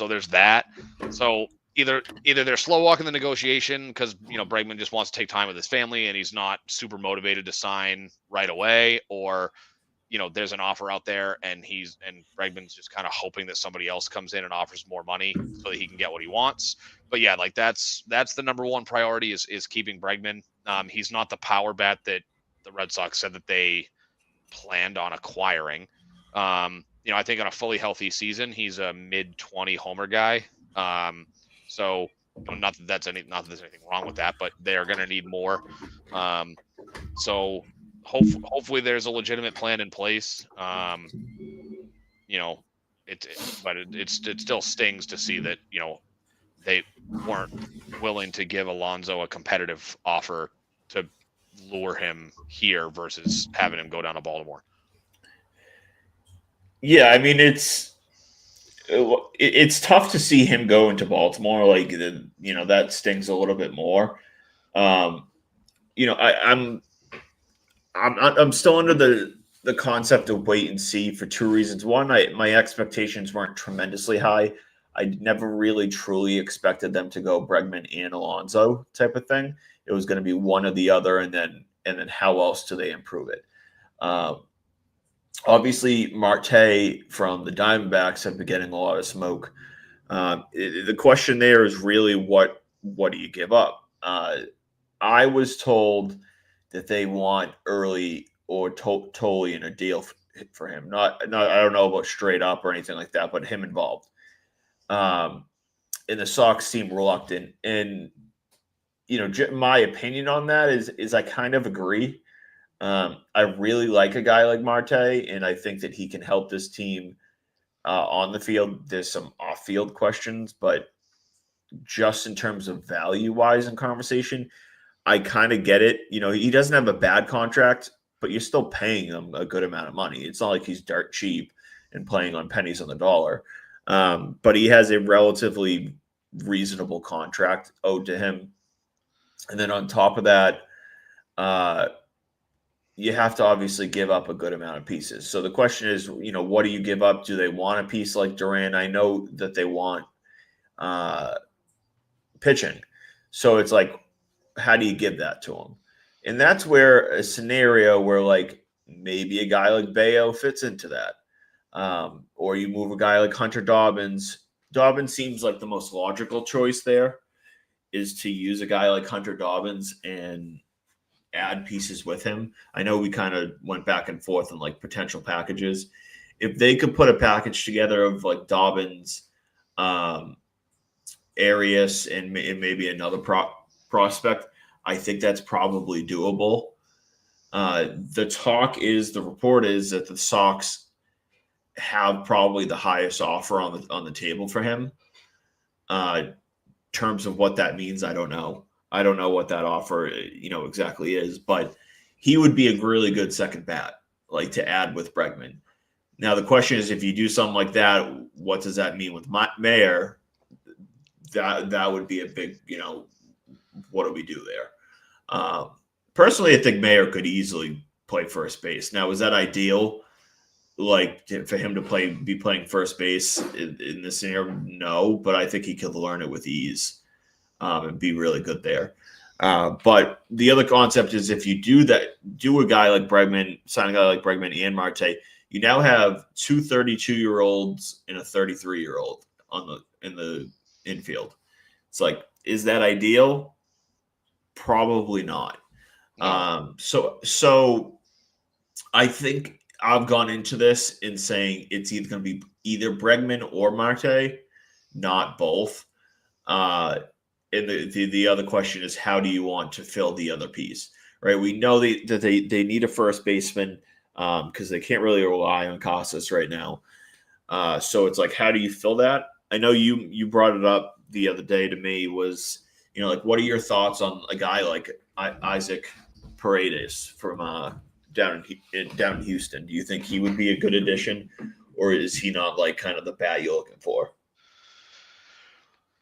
there's that. So either they're slow walking the negotiation because Bregman just wants to take time with his family and he's not super motivated to sign right away, or there's an offer out there and Bregman's just kind of hoping that somebody else comes in and offers more money so that he can get what he wants. But yeah, like that's the number one priority is keeping Bregman. He's not the power bat that the Red Sox said that they planned on acquiring. I think on a fully healthy season, he's a mid-20 homer guy. So not that there's anything wrong with that, but they're going to need more. So hopefully there's a legitimate plan in place. It still stings to see that they weren't willing to give Alonso a competitive offer to lure him here versus having him go down to Baltimore. Yeah, I mean it's tough to see him go into Baltimore. Like that stings a little bit more. I'm still under the concept of wait and see for two reasons. One, my expectations weren't tremendously high. I never really truly expected them to go Bregman and Alonso type of thing. It was going to be one or the other, and then how else do they improve it? Obviously, Marte from the Diamondbacks have been getting a lot of smoke. The question there is really what do you give up? I was told that they want early or totally in a deal for him. Not I don't know about straight up or anything like that, but him involved. And the Sox seem reluctant. And my opinion on that is I kind of agree. I really like a guy like Marte, and I think that he can help this team on the field. There's some off-field questions, but just in terms of value-wise in conversation, I kind of get it. He doesn't have a bad contract, but you're still paying him a good amount of money. It's not like he's dirt cheap and playing on pennies on the dollar. But he has a relatively reasonable contract owed to him. And then on top of that, you have to obviously give up a good amount of pieces. So the question is, what do you give up? Do they want a piece like Duran? I know that they want pitching. So it's like, how do you give that to them? And that's where a scenario where like maybe a guy like Bayo fits into that. Or you move a guy like Hunter Dobbins. Dobbins seems like the most logical choice there is to use a guy like Hunter Dobbins and add pieces with him. I know we kind of went back and forth on like potential packages. If they could put a package together of like Dobbins, Arias, and maybe another prospect, I think that's probably doable. The report is that the Sox have probably the highest offer on the table for him. Terms of what that means, I don't know. I don't know what that offer, exactly is, but he would be a really good second bat, like to add with Bregman. Now the question is, if you do something like that, what does that mean with Mayer? That would be a big, what do we do there? Personally, I think Mayer could easily play first base. Now, is that ideal? Like for him to be playing first base in this scenario? No, but I think he could learn it with ease and be really good there. But the other concept is, if you do a guy like Bregman, sign a guy like Bregman and Marte, you now have two 32-year-olds and a 33-year-old in the infield. It's like, is that ideal? Probably not. No. So I think I've gone into this in saying it's either going to be either Bregman or Marte, not both. And the other question is, how do you want to fill the other piece? Right? We know that they need a first baseman because they can't really rely on Casas right now. So it's like, how do you fill that? I know you brought it up the other day to me, was, like, what are your thoughts on a guy like Isaac Paredes from down in Houston? Do you think he would be a good addition, or is he not like kind of the bat you're looking for?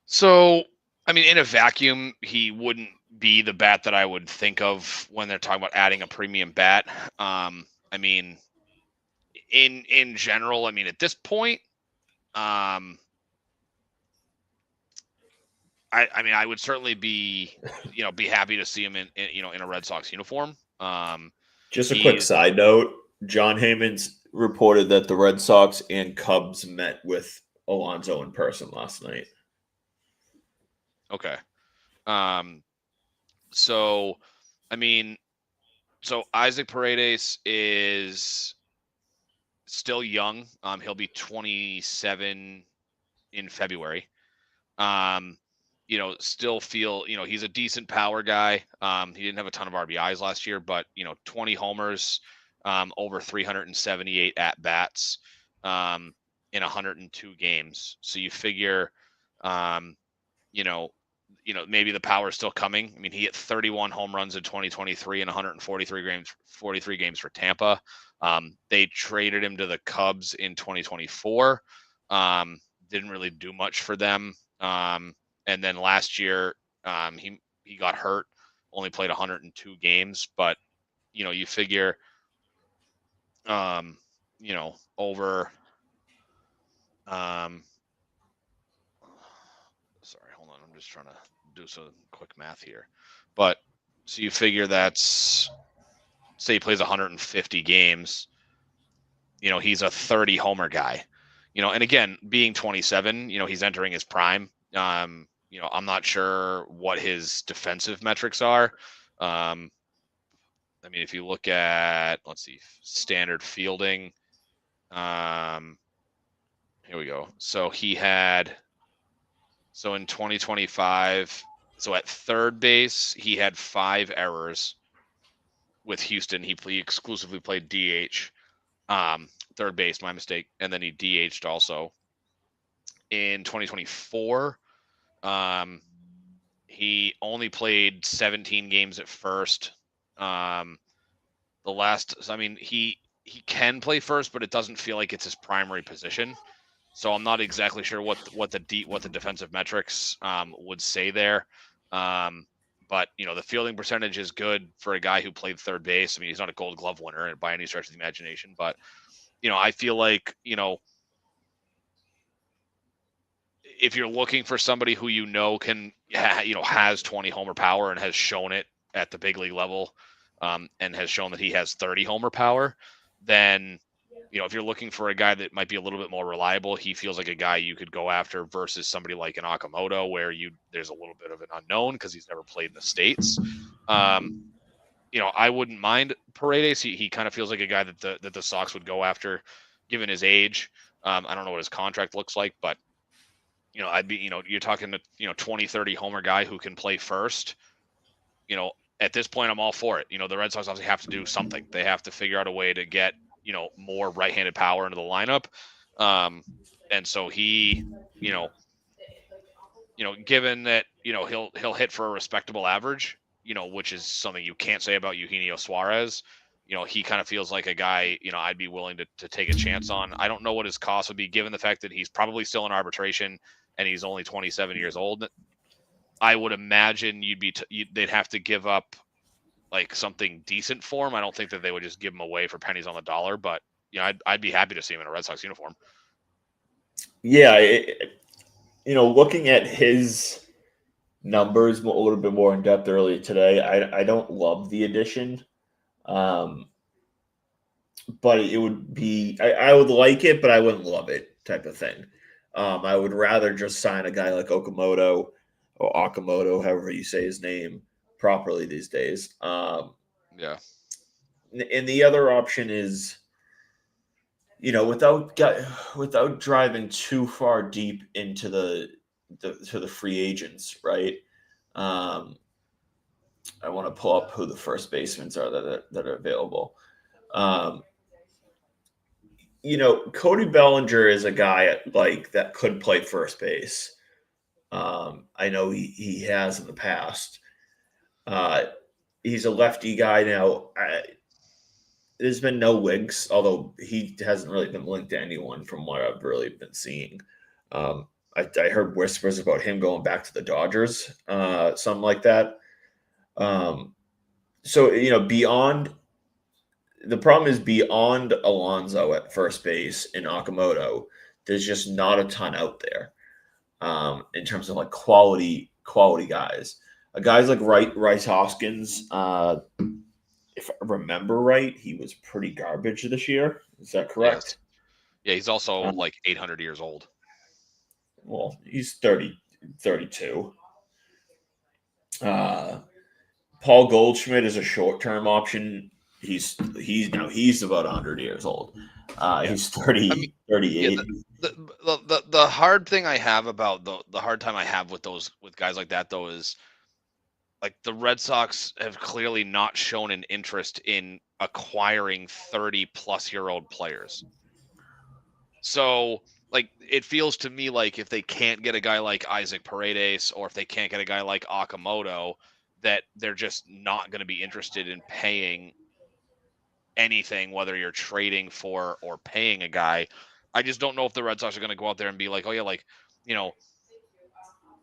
So, I mean, in a vacuum, he wouldn't be the bat that I would think of when they're talking about adding a premium bat. I mean, in general, I mean, at this point, I mean, I would certainly be happy to see him in a Red Sox uniform. Just a quick side note: John Heyman's reported that the Red Sox and Cubs met with Alonso in person last night. Okay. So, I mean, Isaac Paredes is still young. He'll be 27 in February. Still feel, he's a decent power guy. He didn't have a ton of RBIs last year, but 20 homers, over 378 at bats, in 102 games. So you figure, maybe the power is still coming. I mean, he hit 31 home runs in 2023 and 43 games for Tampa. They traded him to the Cubs in 2024. Didn't really do much for them. And then last year, he got hurt, only played 102 games. But you figure, over. Sorry, hold on. I'm just trying to do some quick math here. But so you figure that's, say he plays 150 games. He's a 30 homer guy. And again, being 27, he's entering his prime. I'm not sure what his defensive metrics are. I mean, if you look at, let's see, standard fielding, here we go. So in 2025, so at third base, he had 5 errors with Houston. He exclusively played DH. Third base, my mistake. And then he DH'd also. In 2024, he only played 17 games at first. I mean, he can play first, but it doesn't feel like it's his primary position. So I'm not exactly sure what the defensive metrics would say there. But the fielding percentage is good for a guy who played third base. I mean, he's not a Gold Glove winner by any stretch of the imagination, but I feel like if you're looking for somebody who can has 20 homer power and has shown it at the big league level, and has shown that he has 30 homer power, then if you're looking for a guy that might be a little bit more reliable, he feels like a guy you could go after versus somebody like an Okamoto, where there's a little bit of an unknown because he's never played in the States. I wouldn't mind Paredes. He kind of feels like a guy that the Sox would go after, given his age. I don't know what his contract looks like, but I'd be, you're talking to 20, 30 homer guy who can play first. At this point, I'm all for it. The Red Sox obviously have to do something. They have to figure out a way to get more right-handed power into the lineup. And so he, given that, he'll hit for a respectable average, which is something you can't say about Eugenio Suarez. He kind of feels like a guy, I'd be willing to take a chance on. I don't know what his cost would be given the fact that he's probably still in arbitration and he's only 27 years old. I would imagine they'd have to give up like something decent for him. I don't think that they would just give him away for pennies on the dollar, but I'd be happy to see him in a Red Sox uniform. Yeah, looking at his numbers a little bit more in depth earlier today, I don't love the addition. But it would be I would like it, but I wouldn't love it type of thing. I would rather just sign a guy like Okamoto or Akamoto, however you say his name properly these days. Yeah. And the other option is, without driving too far deep into the free agents, right? I want to pull up who the first basemen are that are available. Cody Bellinger is a guy like that could play first base. I know he has in the past. He's a lefty guy now. There's been no links, although he hasn't really been linked to anyone from what I've really been seeing. I heard whispers about him going back to the Dodgers, something like that. So beyond. The problem is beyond Alonso at first base and Akamoto, there's just not a ton out there in terms of like quality guys. Guys like Rice Hoskins, if I remember right, he was pretty garbage this year. Is that correct? Yes. Yeah, he's also like 800 years old. Well, he's 32. Paul Goldschmidt is a short-term option. He's about 100 years old. He's 38. Yeah, the hard thing I have about the hard time I have with guys like that though is like the Red Sox have clearly not shown an interest in acquiring 30-plus-year-old players. So like it feels to me like if they can't get a guy like Isaac Paredes or if they can't get a guy like Akamoto, that they're just not going to be interested in paying anything, whether you're trading for or paying a guy. I just don't know if the Red Sox are going to go out there and be like, oh yeah, like,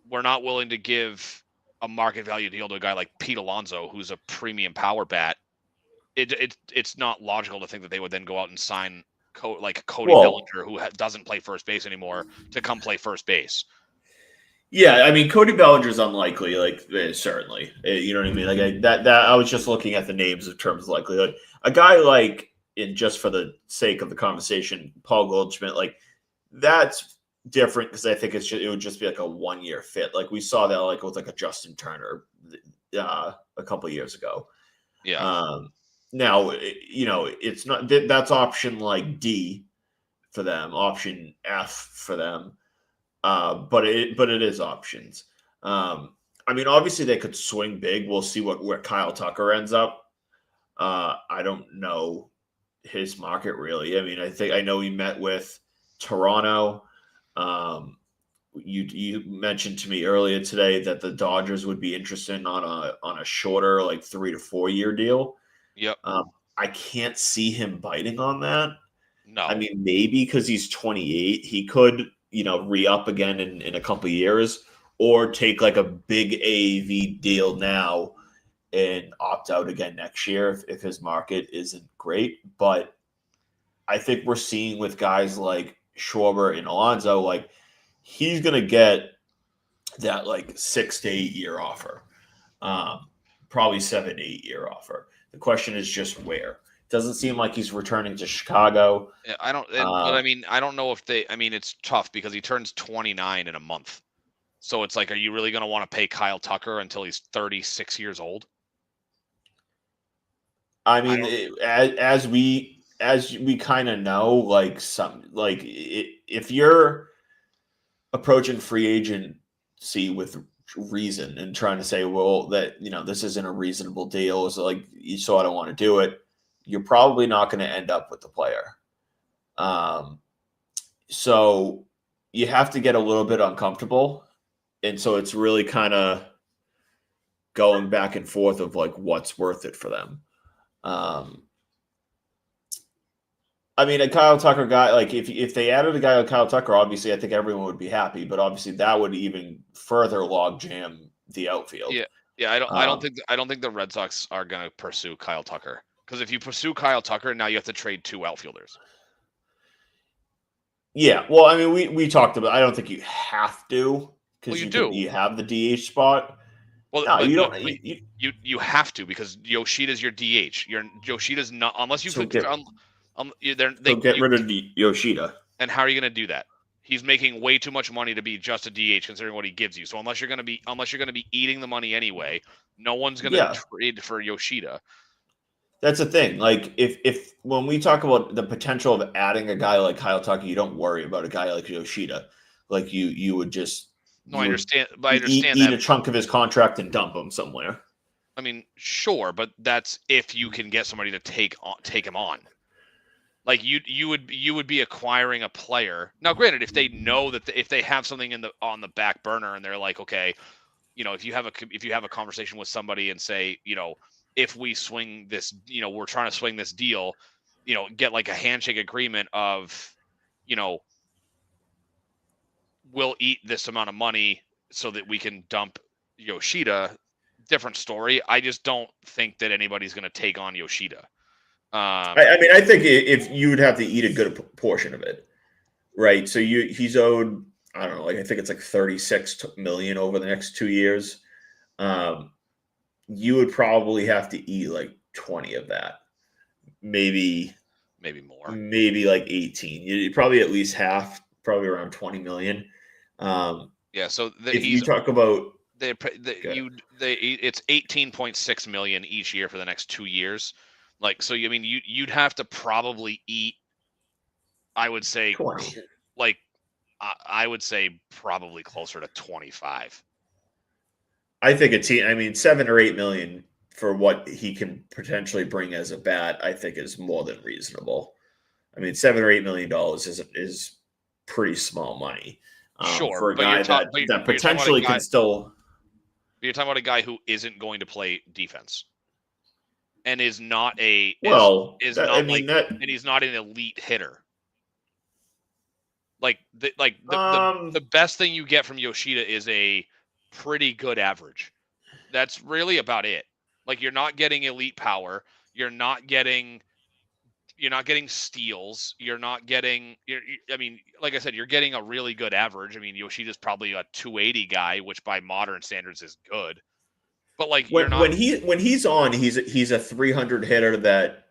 we're not willing to give a market value deal to a guy like Pete Alonso, who's a premium power bat. It's not logical to think that they would then go out and sign like Cody Bellinger, who doesn't play first base anymore, to come play first base. Yeah, I mean Cody Bellinger's unlikely, like certainly. You know what I mean? Like that I was just looking at the names in terms of likelihood. A guy like, in just for the sake of the conversation, Paul Goldschmidt, like that's different because I think it would just be like a 1-year fit. Like we saw that like with like a Justin Turner a couple of years ago. Yeah. Now it's not that's option like D for them, option F for them. But it is options. I mean, obviously they could swing big. We'll see where Kyle Tucker ends up. I don't know his market really. I mean, I know he met with Toronto. You mentioned to me earlier today that the Dodgers would be interested on a shorter, like 3 to 4 year deal. Yep. I can't see him biting on that. No. I mean, maybe because he's 28, he could re-up again in a couple of years, or take like a big AAV deal now and opt out again next year if his market isn't great. But I think we're seeing with guys like Schwarber and Alonso, like he's going to get that like 6 to 8 year offer, probably 7 to 8 year offer. The question is just where. Doesn't seem like he's returning to Chicago. Yeah, I don't. But I mean, I don't know if they. I mean, it's tough because he turns 29 in a month. So it's like, are you really going to want to pay Kyle Tucker until he's 36 years old? I mean, as we kind of know, like if you're approaching free agency with reason and trying to say, well, that this isn't a reasonable deal, so like so I don't want to do it, you're probably not going to end up with the player. So you have to get a little bit uncomfortable, and so it's really kind of going back and forth of like what's worth it for them. I mean, a Kyle Tucker guy, like if they added a guy like Kyle Tucker, obviously I think everyone would be happy, but obviously that would even further log jam the outfield. Yeah, yeah. I don't think the Red Sox are gonna pursue Kyle Tucker, because if you pursue Kyle Tucker, now you have to trade 2 outfielders. Yeah, well, I mean, we talked about. I don't think you have to because you have the DH spot. Well, No, but you don't. you have to, because Yoshida's your DH. Yoshida's not, unless you put so get rid of Yoshida. And how are you going to do that? He's making way too much money to be just a DH considering what he gives you. So unless you're going to be eating the money anyway, no one's going to trade for Yoshida. That's the thing. Like if when we talk about the potential of adding a guy like Kyle Tucker, you don't worry about a guy like Yoshida. Like you would just I understand. But I understand eat a chunk of his contract and dump him somewhere. I mean, sure, but that's if you can get somebody to take him on. Like you would be acquiring a player. Now, granted, if they know that if they have something on the back burner and they're like, okay, if you have a conversation with somebody and say, if we swing this, we're trying to swing this deal, get like a handshake agreement of, we'll eat this amount of money so that we can dump Yoshida. Different story. I just don't think that anybody's going to take on Yoshida. I mean, I think if you would have to eat a good portion of it, right? So he's owed, I don't know, like I think it's like 36 million over the next 2 years. You would probably have to eat like 20 of that, maybe more, maybe like 18. You probably at least half, probably around 20 million. Yeah. So if you talk about it's 18.6 million each year for the next 2 years. Like, so, I mean, you'd have to probably eat, I would say, 20. Like, I would say probably closer to 25. I think a team, I mean, 7 or 8 million for what he can potentially bring as a bat, I think is more than reasonable. I mean, $7 or $8 million is pretty small money. Sure, for a guy that potentially can still. You're talking about a guy who isn't going to play defense. And is not and he's not an elite hitter. Like the best thing you get from Yoshida is a pretty good average. That's really about it. Like, you're not getting elite power. You're not getting steals. You're not getting. I mean, like I said, you're getting a really good average. I mean, Yoshida's probably a 280 guy, which by modern standards is good. But like, when he's on, he's a 300 hitter that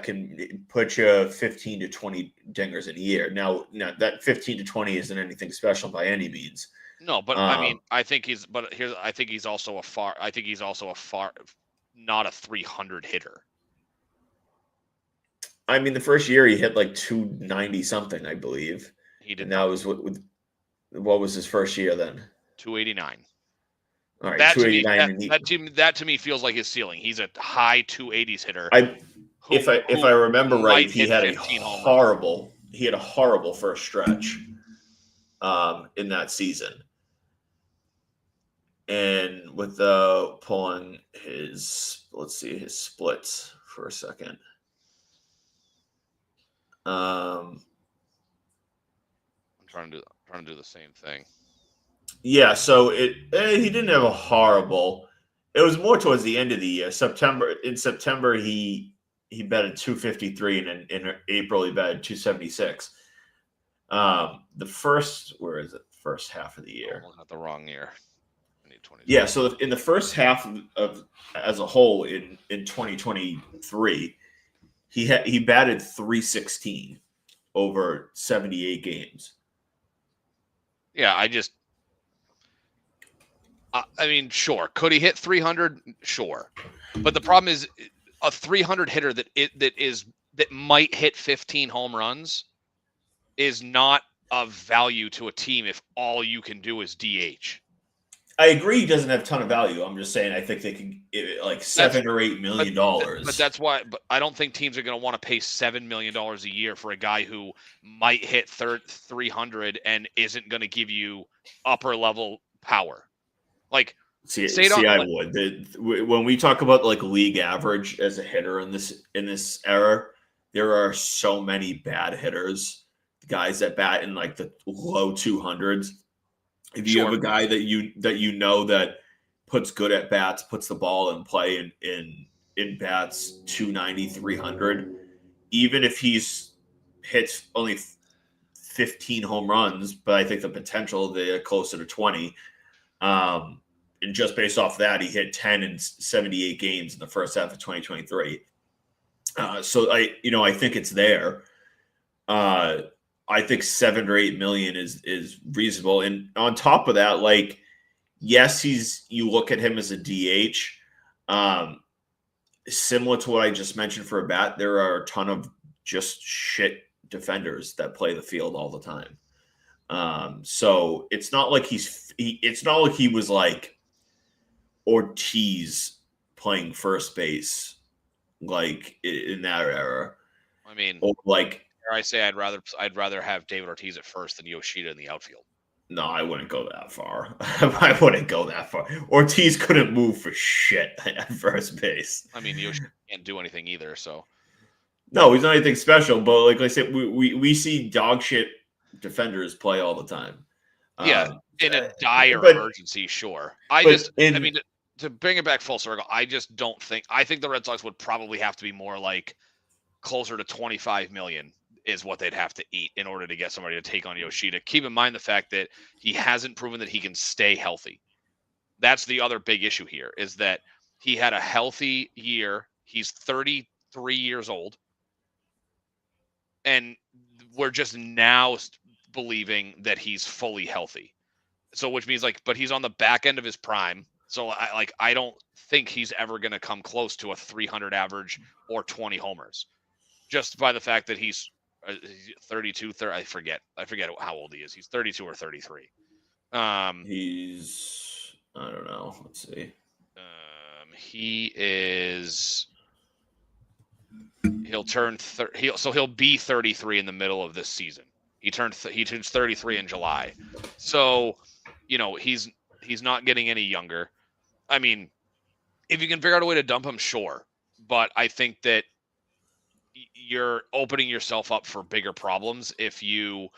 can put you 15 to 20 dingers in a year. Now that 15 to 20 isn't anything special by any means. No, but I mean, I think he's also a far not a 300 hitter. I mean, the first year he hit like 290 something, I believe. He did. And that was what was his first year then? 289. All right, that to me feels like his ceiling. He's a high 280s hitter. If I remember right, he had a horrible first stretch in that season. And with pulling his splits for a second. I'm trying to do the same thing. Yeah, so he didn't have a horrible. It was more towards the end of the year. In September, he batted 253, and in April he batted 276. The first half of the year. Oh, not the wrong year. I need 20. Yeah, so in the first half of as a whole in 2023, he batted 316 over 78 games. Yeah, I mean, sure. Could he hit 300? Sure. But the problem is a 300 hitter that might hit 15 home runs is not of value to a team if all you can do is DH. I agree he doesn't have a ton of value. I'm just saying I think they can like $7 or $8 million. But that's why. But I don't think teams are going to want to pay $7 million a year for a guy who might hit 300 and isn't going to give you upper level power. Like, I would. When we talk about like league average as a hitter in this era, there are so many bad hitters, guys that bat in like the low 200s. If you have a guy that you know that puts good at bats, puts the ball in play in bats 290, 300, even if he's hits only 15 home runs, but I think the potential they're closer to 20. And just based off that, he hit 10 in 78 games in the first half of 2023. So I think it's there. I think 7 or 8 million is reasonable. And on top of that, like, yes, you look at him as a DH. Similar to what I just mentioned for a bat, there are a ton of just shit defenders that play the field all the time. So it's not like it's not like he was like Ortiz playing first base, like in that era. I mean, or like I say I'd rather have David Ortiz at first than Yoshida in the outfield. No, I wouldn't go that far. I wouldn't go that far. Ortiz couldn't move for shit at first base. I mean, Yoshida can't do anything either. So no, he's not anything special. But like I said, we see dog shit defenders play all the time. Yeah, in a dire emergency, sure. I mean, to bring it back full circle, I just don't think. I think the Red Sox would probably have to be more like closer to 25 million is what they'd have to eat in order to get somebody to take on Yoshida. Keep in mind the fact that he hasn't proven that he can stay healthy. That's the other big issue here, is that he had a healthy year. He's 33 years old. And we're just now believing that he's fully healthy. So which means but he's on the back end of his prime. So I don't think he's ever going to come close to a 300 average or 20 homers, just by the fact that he's 32. I forget how old he is. He's 32 or 33. He's I don't know. Let's see. He is. He'll turn. He'll be 33 in the middle of this season. He turns 33 in July. So, he's not getting any younger. I mean, if you can figure out a way to dump him, sure. But I think that you're opening yourself up for bigger problems if you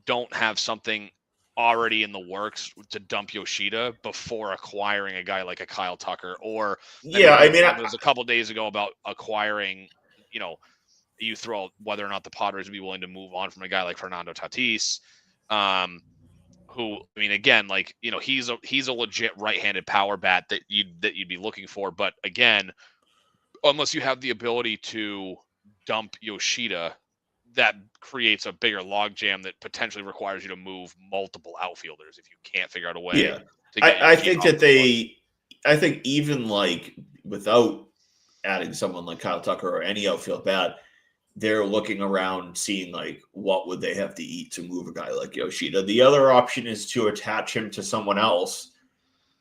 don't have something already in the works to dump Yoshida before acquiring a guy like a Kyle Tucker. Or it was a couple days ago about acquiring, you throw out whether or not the Padres would be willing to move on from a guy like Fernando Tatis, who, I mean, again, he's a legit right-handed power bat that you'd be looking for. But again, unless you have the ability to dump Yoshida, that creates a bigger logjam that potentially requires you to move multiple outfielders if you can't figure out a way. Yeah, I think even without adding someone like Kyle Tucker or any outfield bat, they're looking around seeing what would they have to eat to move a guy like Yoshida. The other option is to attach him to someone else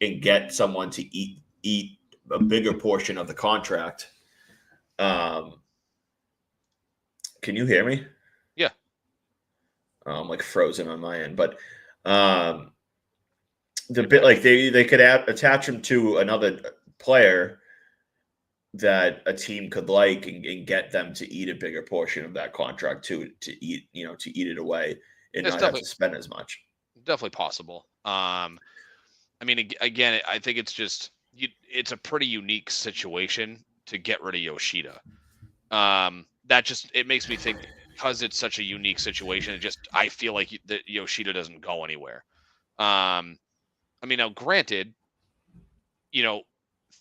and get someone to eat a bigger portion of the contract. Can you hear me? Yeah. I'm frozen on my end, but they could attach him to another player that a team could and get them to eat a bigger portion of that contract to eat it away and not have to spend as much. Definitely possible. I mean, again, I think it's just it's a pretty unique situation to get rid of Yoshida. It makes me think, because it's such a unique situation. I feel like that Yoshida doesn't go anywhere. I mean, now granted,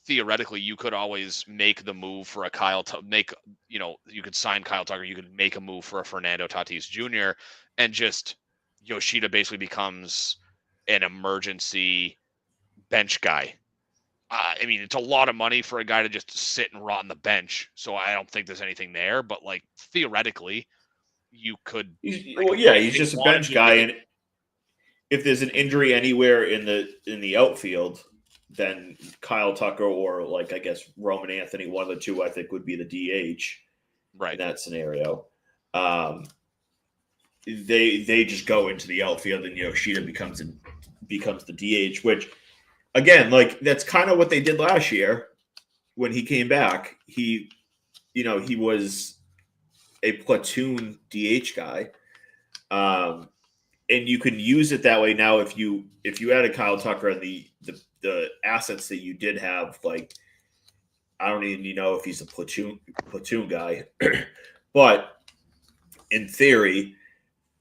theoretically, you could always make the move for you could sign Kyle Tucker. You could make a move for a Fernando Tatis Jr. and just Yoshida basically becomes an emergency bench guy. I mean, it's a lot of money for a guy to just sit and rot on the bench. So I don't think there's anything there. But theoretically, you could. He's just a bench guy, and if there's an injury anywhere in the outfield, then Kyle Tucker or I guess Roman Anthony, one of the two, I think would be the DH. Right. In that scenario, they just go into the outfield and Yoshida becomes the DH, which again, like that's kind of what they did last year when he came back. He was a platoon DH guy. And you can use it that way now if you added Kyle Tucker and the assets that you did have, like I don't even know if he's a platoon guy, but in theory,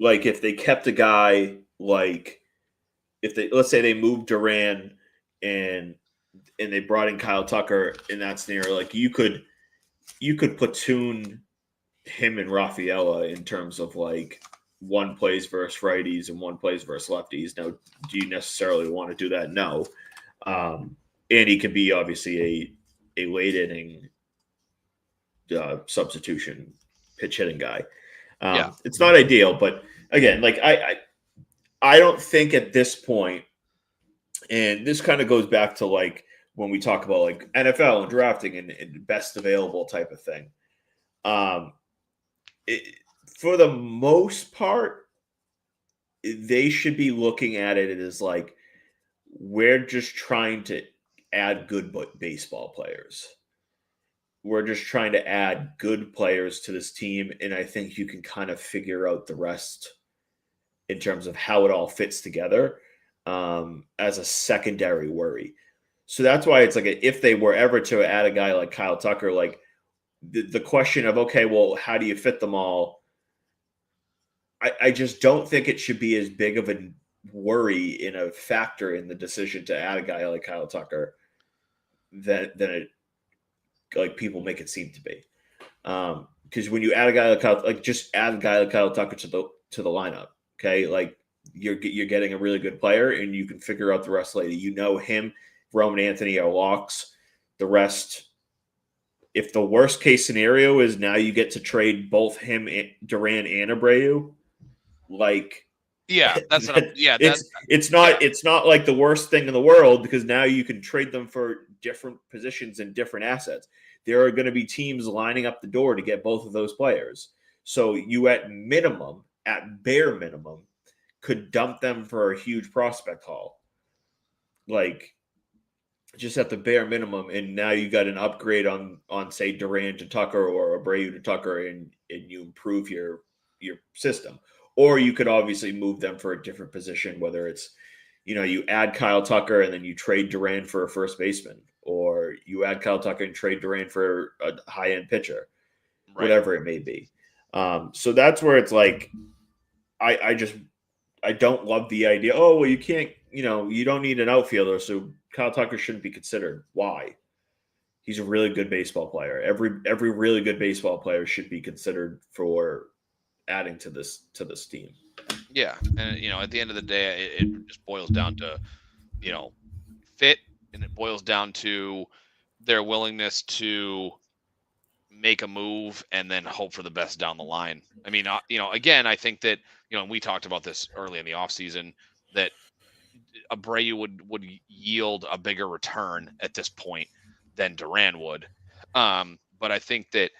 like if they kept a guy like if they let's say they moved Duran and they brought in Kyle Tucker in that scenario, like you could platoon him and Rafaela in terms of like one plays versus righties and one plays versus lefties. Now, do you necessarily want to do that? No. And he can be obviously a late inning substitution pitch hitting guy. It's not ideal, but again, like I don't think at this point, and this kind of goes back to like when we talk about like NFL and drafting and best available type of thing. For the most part, they should be looking at it as like we're just trying to add good baseball players. We're just trying to add good players to this team, and I think you can kind of figure out the rest in terms of how it all fits together as a secondary worry. So that's why it's like if they were ever to add a guy like Kyle Tucker, like the question of, okay, well, how do you fit them all? I just don't think it should be as big of a worry in a factor in the decision to add a guy like Kyle Tucker than it like people make it seem to be. Because when you add a guy like Kyle, like just add a guy like Kyle Tucker to the lineup, okay? Like you're getting a really good player, and you can figure out the rest later. You know him, Roman Anthony are locks. The rest, if the worst case scenario is now you get to trade both him, Duran, and Abreu, like that's what it's not like the worst thing in the world because now you can trade them for different positions and different assets. There are going to be teams lining up the door to get both of those players. So you at bare minimum, could dump them for a huge prospect haul. Like just at the bare minimum, and now you got an upgrade on say Duran to Tucker or Abreu to Tucker, and you improve your system. Or you could obviously move them for a different position, whether it's, you add Kyle Tucker and then you trade Duran for a first baseman, or you add Kyle Tucker and trade Duran for a high-end pitcher, whatever it may be. So that's where it's like, I don't love the idea. Oh, well, you can't, you don't need an outfielder, so Kyle Tucker shouldn't be considered. Why? He's a really good baseball player. Every really good baseball player should be considered for adding to this team. Yeah, and at the end of the day, it just boils down to fit, and it boils down to their willingness to make a move and then hope for the best down the line. I mean, again, I think that and we talked about this early in the offseason that Abreu would yield a bigger return at this point than Duran would. But I think that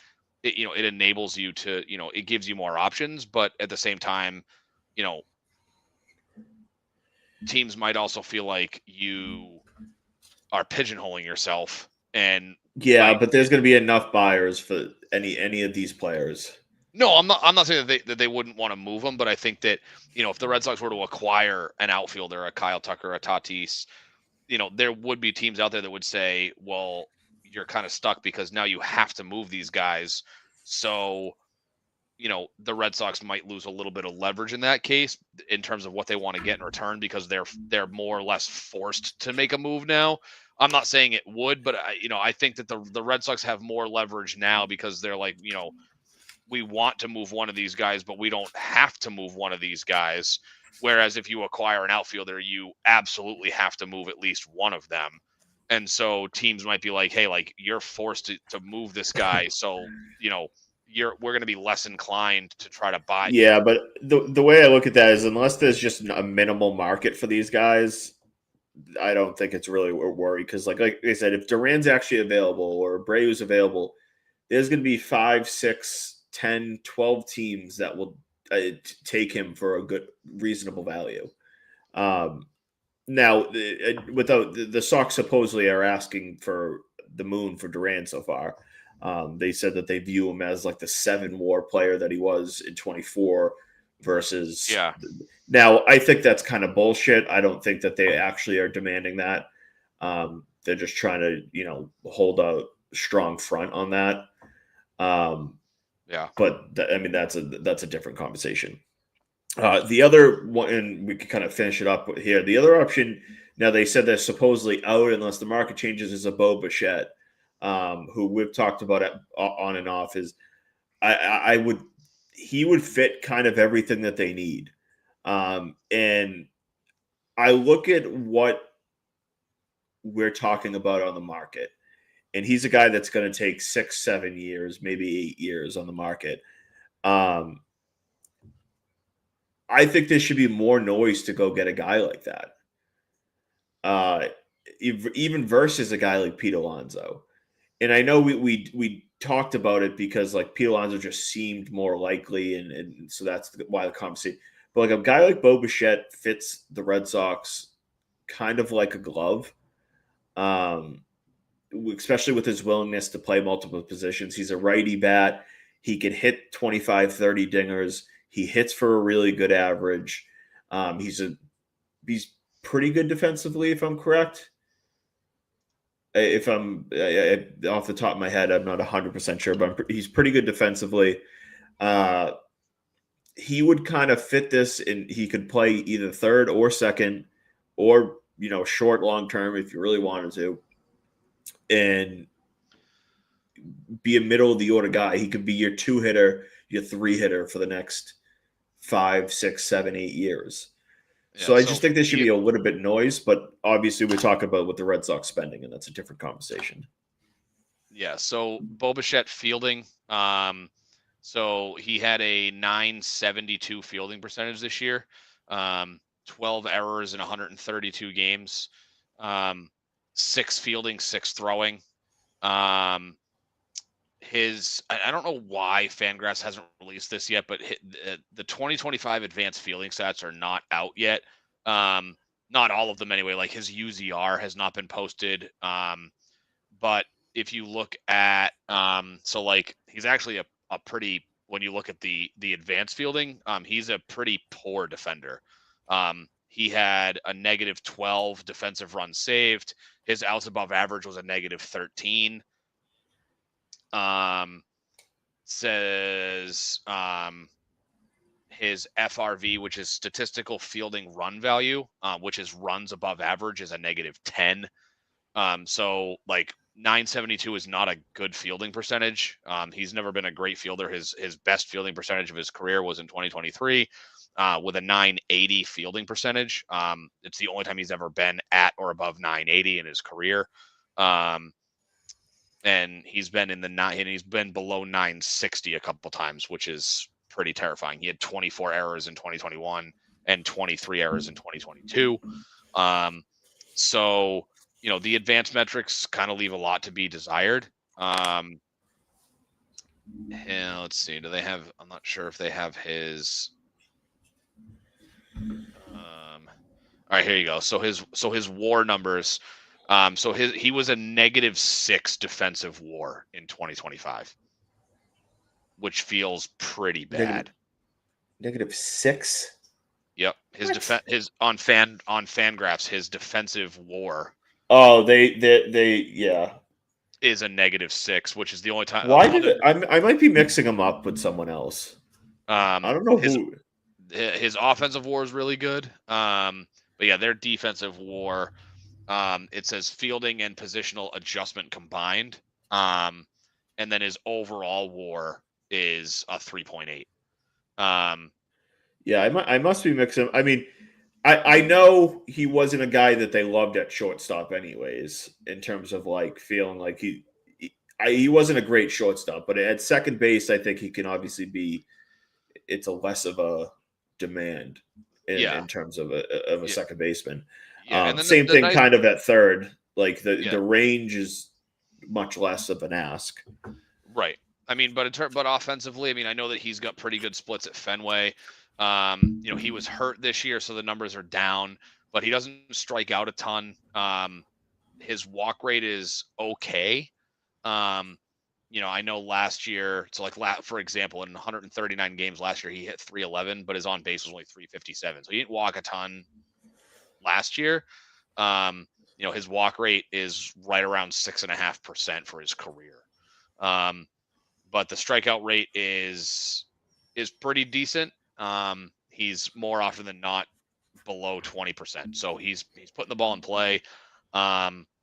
it enables you to, it gives you more options, but at the same time, teams might also feel like you are pigeonholing yourself. And but there's going to be enough buyers for any of these players. No, I'm not saying that they wouldn't want to move them, but I think that if the Red Sox were to acquire an outfielder, a Kyle Tucker, a Tatis, there would be teams out there that would say, well, you're kind of stuck because now you have to move these guys. So, the Red Sox might lose a little bit of leverage in that case in terms of what they want to get in return because they're more or less forced to make a move now. I'm not saying it would, but I think that the Red Sox have more leverage now because they're like, we want to move one of these guys, but we don't have to move one of these guys. Whereas if you acquire an outfielder, you absolutely have to move at least one of them. And so teams might be like, hey, like you're forced to move this guy. So, we're going to be less inclined to try to buy. Yeah, but the way I look at that is unless there's just a minimal market for these guys, I don't think it's really a worry. Because like I said, if Duran's actually available or Abreu's available, there's going to be 5, 6, 10, 12 teams that will take him for a good, reasonable value. Now, Now, without the Sox supposedly are asking for the moon for Durant so far. They said that they view him as like the 7 WAR player that he was in 24 versus. Yeah. Now, I think that's kind of bullshit. I don't think that they actually are demanding that. They're just trying to, hold a strong front on that. Yeah. But I mean, that's a different conversation. The other one, and we could kind of finish it up here. The other option, now they said they're supposedly out unless the market changes, is a Bo Bichette, who we've talked about it on and off. Is he would fit kind of everything that they need, and I look at what we're talking about on the market, and he's a guy that's going to take 6, 7 years, maybe 8 years on the market. I think there should be more noise to go get a guy like that. Even versus a guy like Pete Alonso. And I know we talked about it because like Pete Alonso just seemed more likely, and so that's why the conversation. But like a guy like Bo Bichette fits the Red Sox kind of like a glove, especially with his willingness to play multiple positions. He's a righty bat. He can hit 25, 30 dingers. He hits for a really good average. He's pretty good defensively, if I'm correct. If I'm off the top of my head, I'm not 100% sure, but he's pretty good defensively. He would kind of fit this, and he could play either third or second, or short, long term if you really wanted to, and be a middle of the order guy. He could be your 2 hitter, your 3 hitter for the next 5, 6, 7, 8 years. Yeah, so I just think there should be a little bit noise, but obviously we're talking about what the Red Sox spending, and that's a different conversation. Yeah. So Bo Bichette fielding. So he had a 972 fielding percentage this year. 12 errors in 132 games. 6 fielding, 6 throwing. I don't know why Fangraphs hasn't released this yet, but the 2025 advanced fielding stats are not out yet. Not all of them anyway. Like his UZR has not been posted. But if you look at, so like he's actually a pretty, when you look at the advanced fielding, he's a pretty poor defender. He had a -12 defensive runs saved. His outs above average was a -13. Says his FRV, which is statistical fielding run value, which is runs above average, is a -10. So like 972 is not a good fielding percentage. He's never been a great fielder. His best fielding percentage of his career was in 2023 with a 980 fielding percentage. It's the only time he's ever been at or above 980 in his career. And he's been he's been below 960 a couple times, which is pretty terrifying. He had 24 errors in 2021 and 23 errors in 2022. So, the advanced metrics kind of leave a lot to be desired. Let's see. Do they have? I'm not sure if they have his. All right, here you go. So his WAR numbers. He was a -6 defensive WAR in 2025, which feels pretty bad. -6. Yep. His on Fangraphs, his defensive WAR. Oh, they yeah. Is a -6, which is the only time. Why did I might be mixing them up with someone else. I don't know who. His offensive WAR is really good. But yeah, their defensive WAR. It says fielding and positional adjustment combined. And then his overall WAR is a 3.8. Yeah, I must be mixing. I mean, I know he wasn't a guy that they loved at shortstop, anyways. In terms of like feeling like he wasn't a great shortstop, but at second base, I think he can obviously be. It's a less of a demand in terms of a second baseman. Yeah, and then same thing kind of at third. Like the range is much less of an ask. Right. I mean, but offensively, I mean, I know that he's got pretty good splits at Fenway. He was hurt this year, so the numbers are down. but he doesn't strike out a ton. His walk rate is okay. I know last year, so like for example, in 139 games last year, he hit 311, but his on base was only 357. So he didn't walk a ton last year. His walk rate is right around 6.5% for his career. But the strikeout rate is pretty decent. He's more often than not below 20%. So he's putting the ball in play.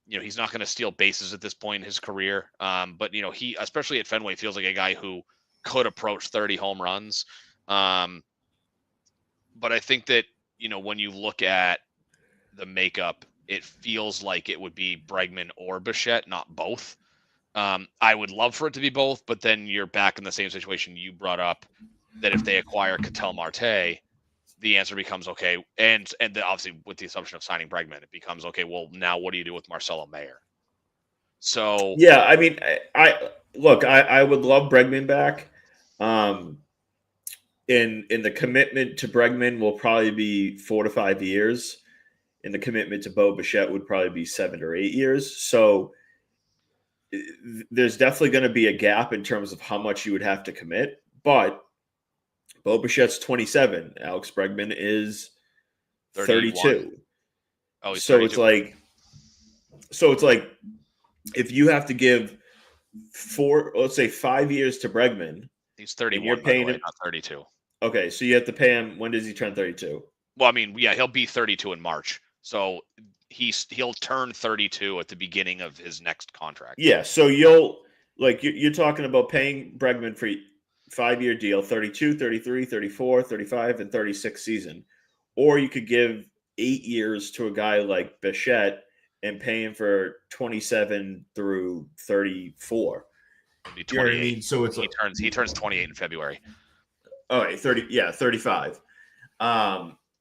He's not going to steal bases at this point in his career. But he, especially at Fenway, feels like a guy who could approach 30 home runs. But I think that, when you look at the makeup, it feels like it would be Bregman or Bichette, not both. I would love for it to be both, but then you're back in the same situation you brought up, that if they acquire Ketel Marte, the answer becomes okay. And obviously with the assumption of signing Bregman, it becomes okay. Well, now what do you do with Marcelo Mayer? So yeah, I mean, I look, I would love Bregman back. In the commitment to Bregman will probably be 4 to 5 years, and the commitment to Bo Bichette would probably be 7 or 8 years. So there's definitely going to be a gap in terms of how much you would have to commit. But Bo Bichette's 27. Alex Bregman is 32. Oh, he's So 32. it's like if you have to give let's say 5 years to Bregman, He's and 31, you're by the paying way, him. not 32. Okay, so you have to pay him. When does he turn 32? Well, I mean, yeah, he'll be 32 in March. So he'll turn 32 at the beginning of his next contract. Yeah, so you're talking about paying Bregman for 5-year deal, 32, 33, 34, 35, and 36 season. Or you could give 8 years to a guy like Bichette and pay him for 27 through 34. It'll be You know what I 28. mean? So it's he turns 28 in February. all right, 30, yeah, 35.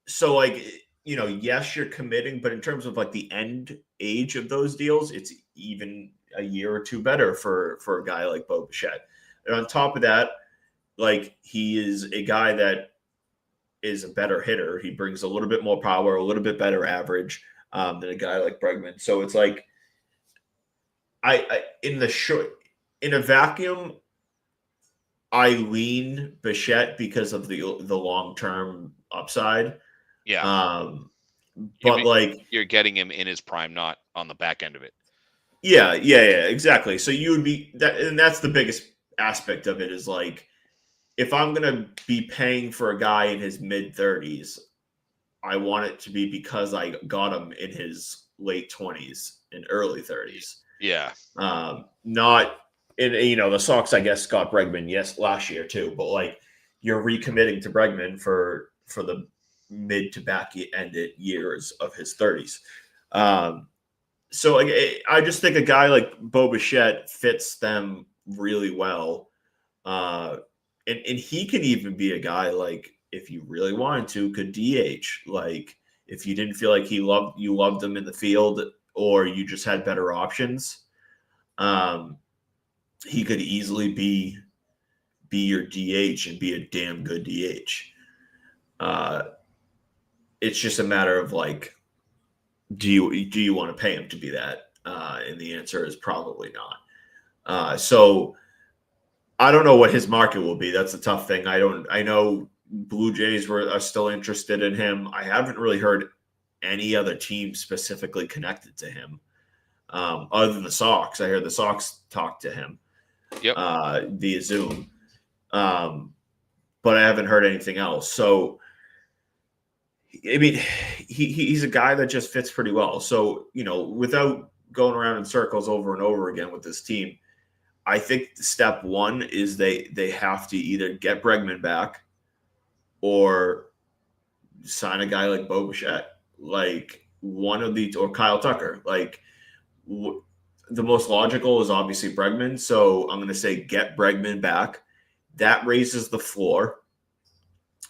So like, yes, you're committing, but in terms of like the end age of those deals, it's even a year or two better for a guy like Bo Bichette. And on top of that, like he is a guy that is a better hitter. He brings a little bit more power, a little bit better average than a guy like Bregman. So it's like I in a vacuum, I lean Bichette because of the long term upside. Yeah. But like you're getting him in his prime, not on the back end of it. yeah, exactly. So you would be that, and that's the biggest aspect of it is like if I'm gonna be paying for a guy in his mid 30s, I want it to be because I got him in his late 20s and early 30s. Yeah. Not in the Sox, I guess, got Bregman last year too, but like you're recommitting to Bregman for the mid to back ended years of his 30s. So like, I just think a guy like Bo Bichette fits them really well. And he can even be a guy like if you really wanted to could DH. Like if you didn't feel like you loved him in the field or you just had better options, he could easily be your DH and be a damn good DH. It's just a matter of like, do you want to pay him to be that? And the answer is probably not. So I don't know what his market will be. That's a tough thing. I know Blue Jays are still interested in him. I haven't really heard any other team specifically connected to him, other than the Sox. I heard the Sox talk to him via Zoom, but I haven't heard anything else. So, I mean, he's a guy that just fits pretty well. So, without going around in circles over and over again with this team, I think step one is they have to either get Bregman back or sign a guy like Bo Bichette, like one of the or Kyle Tucker. Like the most logical is obviously Bregman. So I'm going to say get Bregman back. That raises the floor.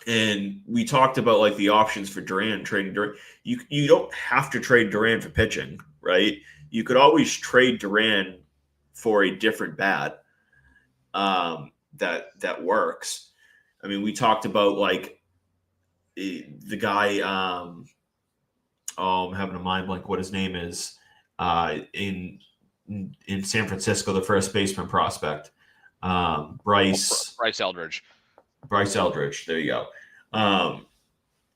And we talked about like the options for Duran, trading Duran. You don't have to trade Duran for pitching, right? You could always trade Duran for a different bat that works. I mean, we talked about like the guy I'm having a mind blank what his name is. In San Francisco, the first baseman prospect, Bryce Bryce Eldridge. Bryce Eldridge. There you go. Um,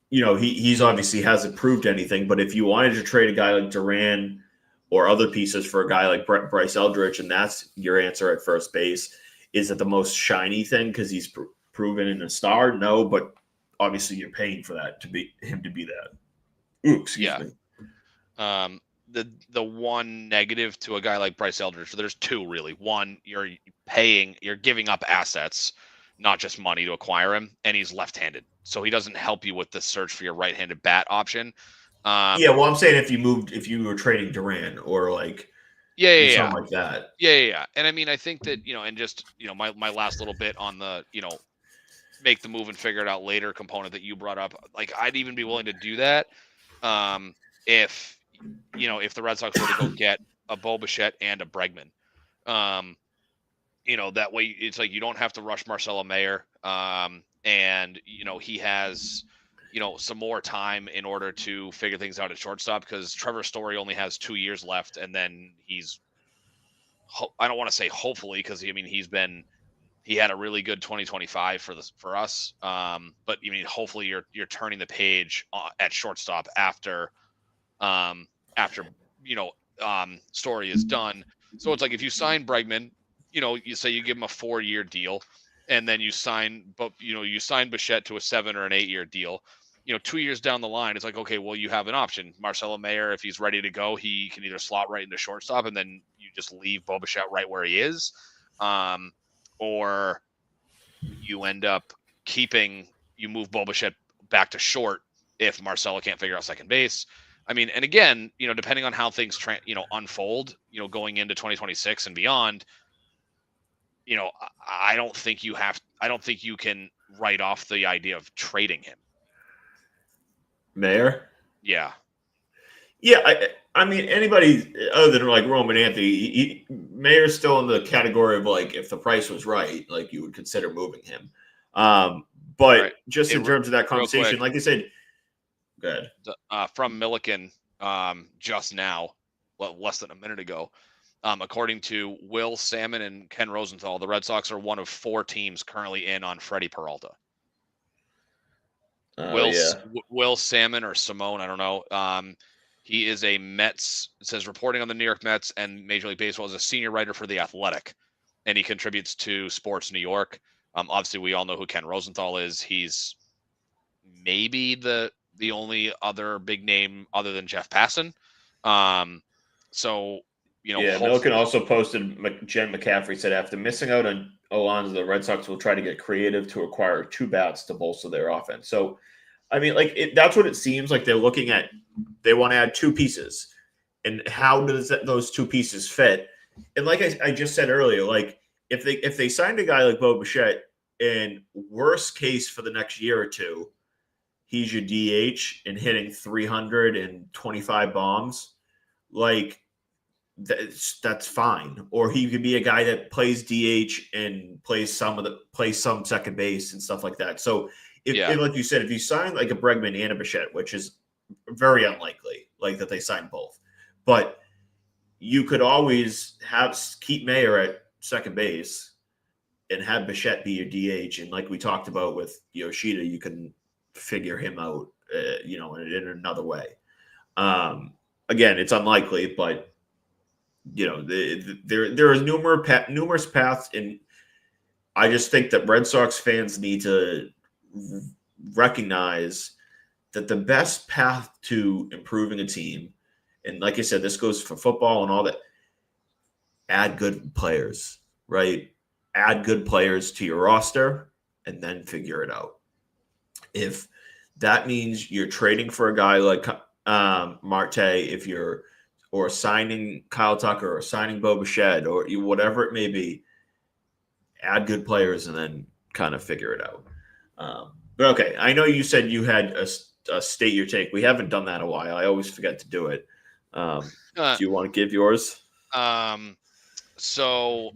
he's obviously hasn't proved anything, but if you wanted to trade a guy like Duran or other pieces for a guy like Bryce Eldridge, and that's your answer at first base, is it the most shiny thing because he's proven in a star? No, but obviously you're paying for that to be him to be that. Ooh, excuse me. The one negative to a guy like Bryce Eldridge, so there's two really. One, you're giving up assets, not just money to acquire him, and he's left-handed, so he doesn't help you with the search for your right-handed bat option. Yeah, well, I'm saying if you were trading Duran or like something like that. Yeah. And I mean, I think that, and just, my last little bit on the, make the move and figure it out later component that you brought up, like I'd even be willing to do that. If if the Red Sox were to go get a Bo Bichette and a Bregman, that way it's like you don't have to rush Marcelo Mayer. And he has some more time in order to figure things out at shortstop, because Trevor Story only has 2 years left, and then I don't want to say hopefully, because I mean he had a really good 2025 for us. But I mean, hopefully you're turning the page at shortstop after Story is done. So it's like if you sign Bregman, you say you give him a 4-year deal, and then you sign Bichette to a 7 or an 8-year deal. 2 years down the line, it's like, okay, well, you have an option. Marcelo Mayer, if he's ready to go, he can either slot right into shortstop, and then you just leave Bo Bichette right where he is, or you end up you move Bo Bichette back to short if Marcelo can't figure out second base. I mean, and again, depending on how things unfold, going into 2026 and beyond, I don't think you can write off the idea of trading him. Mayer? Yeah. Yeah, I mean, anybody other than like Roman Anthony, Mayer's still in the category of like, if the price was right, like you would consider moving him. But right. Just in terms of that conversation, like I said, good. From Milliken, just now, less than a minute ago, according to Will Salmon and Ken Rosenthal, the Red Sox are one of 4 teams currently in on Freddie Peralta. Will Salmon or Simone, I don't know. He is a Mets, it says, reporting on the New York Mets and Major League Baseball, as a senior writer for The Athletic, and he contributes to Sports New York. Obviously, we all know who Ken Rosenthal is. He's maybe the only other big name other than Jeff Passan. Milliken also posted, Jen McCaffrey said, after missing out on Alonso, the Red Sox will try to get creative to acquire 2 bats to bolster their offense. So, I mean, that's what it seems like they're looking at. They want to add 2 pieces. And how does those 2 pieces fit? And like I just said earlier, like if they signed a guy like Bo Bichette, and worst case for the next year or 2, he's your DH and hitting 325 bombs, like that's fine. Or he could be a guy that plays DH and plays some second base and stuff like that. So if like you said, if you sign like a Bregman and a Bichette, which is very unlikely, like that they sign both, but you could always keep Mayer at second base and have Bichette be your DH. And like we talked about with Yoshida, you can figure him out, in another way. Again, it's unlikely, but there are numerous paths, and I just think that Red Sox fans need to recognize that the best path to improving a team, and like I said, this goes for football and all that, add good players, right? Add good players to your roster and then figure it out. If that means you're trading for a guy like Marte, or signing Kyle Tucker or signing Bo Bichette or whatever it may be, add good players and then kind of figure it out. But okay, I know you said you had a state your take. We haven't done that in a while. I always forget to do it. Do you want to give yours? So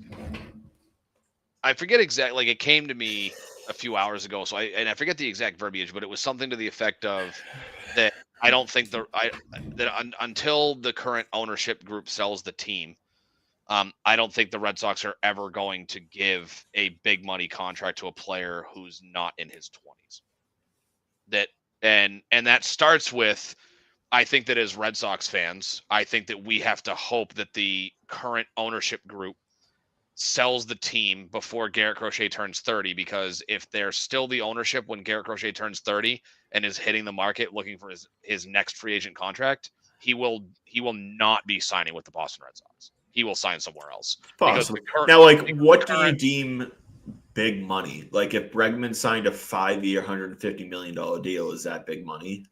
I forget exactly. Like, it came to me a few hours ago, so I forget the exact verbiage, but it was something to the effect of that I don't think until the current ownership group sells the team, I don't think the Red Sox are ever going to give a big money contract to a player who's not in his 20s. And that starts with, I think that as Red Sox fans, I think that we have to hope that the current ownership group sells the team before Garrett Crochet turns 30, because if they're still the ownership when Garrett Crochet turns 30 and is hitting the market looking for his next free agent contract, he will not be signing with the Boston Red Sox. He will sign somewhere else. Because Possible. Now, like, what do you deem big money? Like, if Bregman signed a 5-year, $150 million deal, is that big money?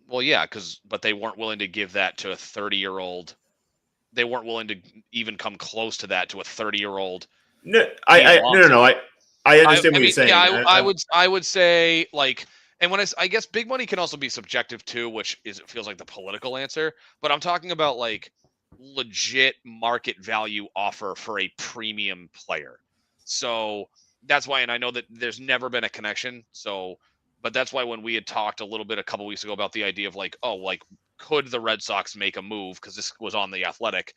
Well, yeah, but they weren't willing to give that to a 30-year-old. They weren't willing to even come close to that to a 30-year-old. No, no. I understand what you're saying. Yeah, I would say, like, and when I guess big money can also be subjective too, which is, it feels like the political answer. But I'm talking about like legit market value offer for a premium player. So that's why, and I know that there's never been a connection. So, but that's why when we had talked a little bit a couple weeks ago about the idea of like, oh, like, could the Red Sox make a move? Because this was on The Athletic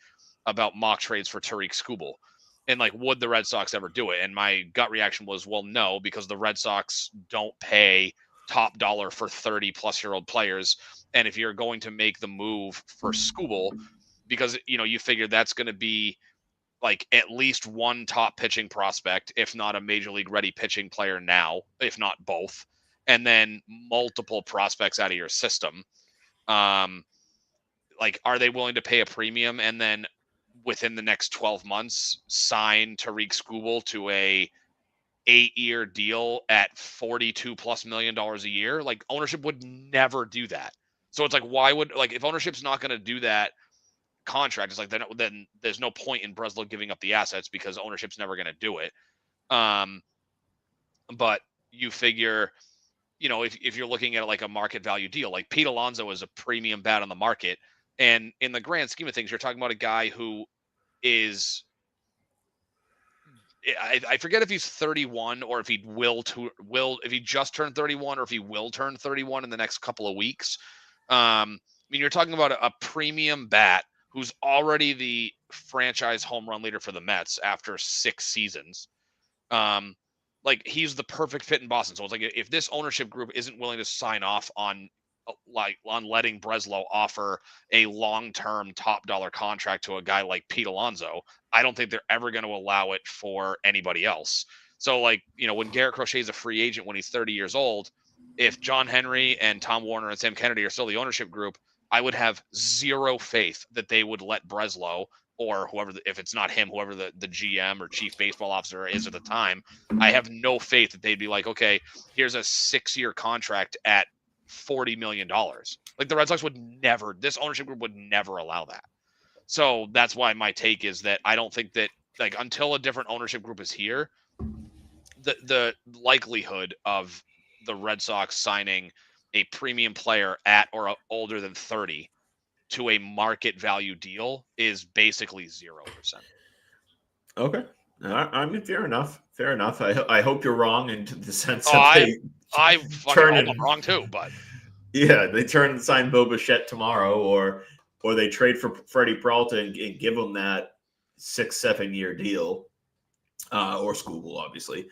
about mock trades for Tariq Skubal. And like, would the Red Sox ever do it? And my gut reaction was, well, no, because the Red Sox don't pay top dollar for 30-plus-year-old players. And if you're going to make the move for Skubal, because, you figure that's going to be like at least one top pitching prospect, if not a major league ready pitching player now, if not both, and then multiple prospects out of your system. Like, are they willing to pay a premium and then within the next 12 months sign Tariq Skubal to a 8-year deal at $42+ million a year? Like, ownership would never do that. So it's like, why would, like, if ownership's not going to do that contract, it's like, then there's no point in Breslow giving up the assets, because ownership's never going to do it. But you figure, if you're looking at like a market value deal, like Pete Alonso is a premium bat on the market. And in the grand scheme of things, you're talking about a guy who is, I forget if he's 31 or if he if he just turned 31 or if he will turn 31 in the next couple of weeks. I mean, you're talking about a premium bat who's already the franchise home run leader for the Mets after 6 seasons. Like, he's the perfect fit in Boston. So it's like, if this ownership group isn't willing to sign off on letting Breslow offer a long-term top dollar contract to a guy like Pete Alonso, I don't think they're ever going to allow it for anybody else. So, like, when Garrett Crochet is a free agent when he's 30 years old, if John Henry and Tom Warner and Sam Kennedy are still the ownership group, I would have zero faith that they would let Breslow, or whoever, if it's not him, whoever the GM or chief baseball officer is at the time, I have no faith that they'd be like, okay, here's a 6-year contract at $40 million. Like, the Red Sox would never, this ownership group would never allow that. So that's why my take is that I don't think that, like, until a different ownership group is here, the likelihood of the Red Sox signing a premium player at or older than 30 to a market value deal is basically 0%. Okay. I mean, fair enough. Fair enough. I hope you're wrong in the sense that I fucking hope I'm wrong too, but yeah, they turn and sign Bo Bichette tomorrow, or they trade for Freddie Peralta and give him that 6-7 year deal, or Skubal, obviously.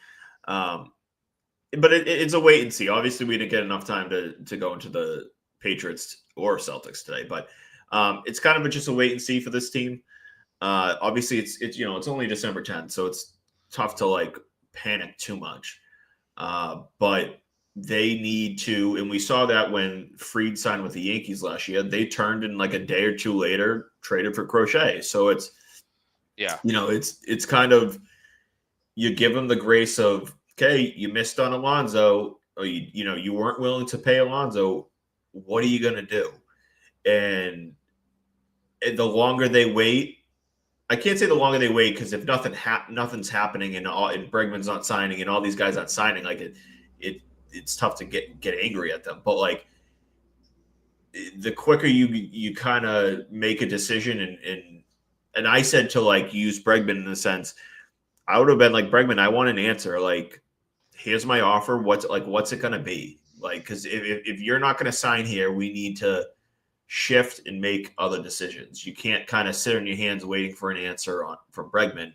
But it's a wait and see. Obviously, we didn't get enough time to go into the Patriots or Celtics today, but it's kind of just a wait and see for this team. Obviously, it's it's only December 10th, so it's tough to like panic too much. But they need to, and we saw that when Fried signed with the Yankees last year, they turned in like a day or two later, traded for Crochet. So it's, it's kind of, you give them the grace of, okay, you missed on Alonso, or you weren't willing to pay Alonso. What are you going to do? And the longer they wait, I can't say the longer they wait, because if nothing's happening and Bregman's not signing and all these guys aren't signing, like it's tough to get angry at them. But like, the quicker you kind of make a decision, and I said to like use Bregman in the sense, I would have been like, Bregman, I want an answer. Like, here's my offer. What's it going to be? Like, because if you're not going to sign here, we need to shift and make other decisions. You can't kind of sit on your hands waiting for an answer from Bregman,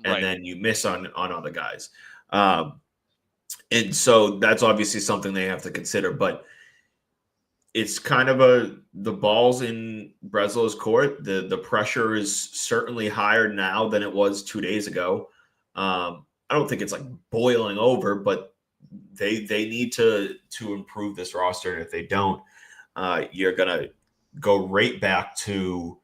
and Right. then you miss on other guys. And so that's obviously something they have to consider. But it's kind of the ball's in Breslow's court. The pressure is certainly higher now than it was 2 days ago. I don't think it's like boiling over, but they need to improve this roster, and if they don't, you're gonna go right back to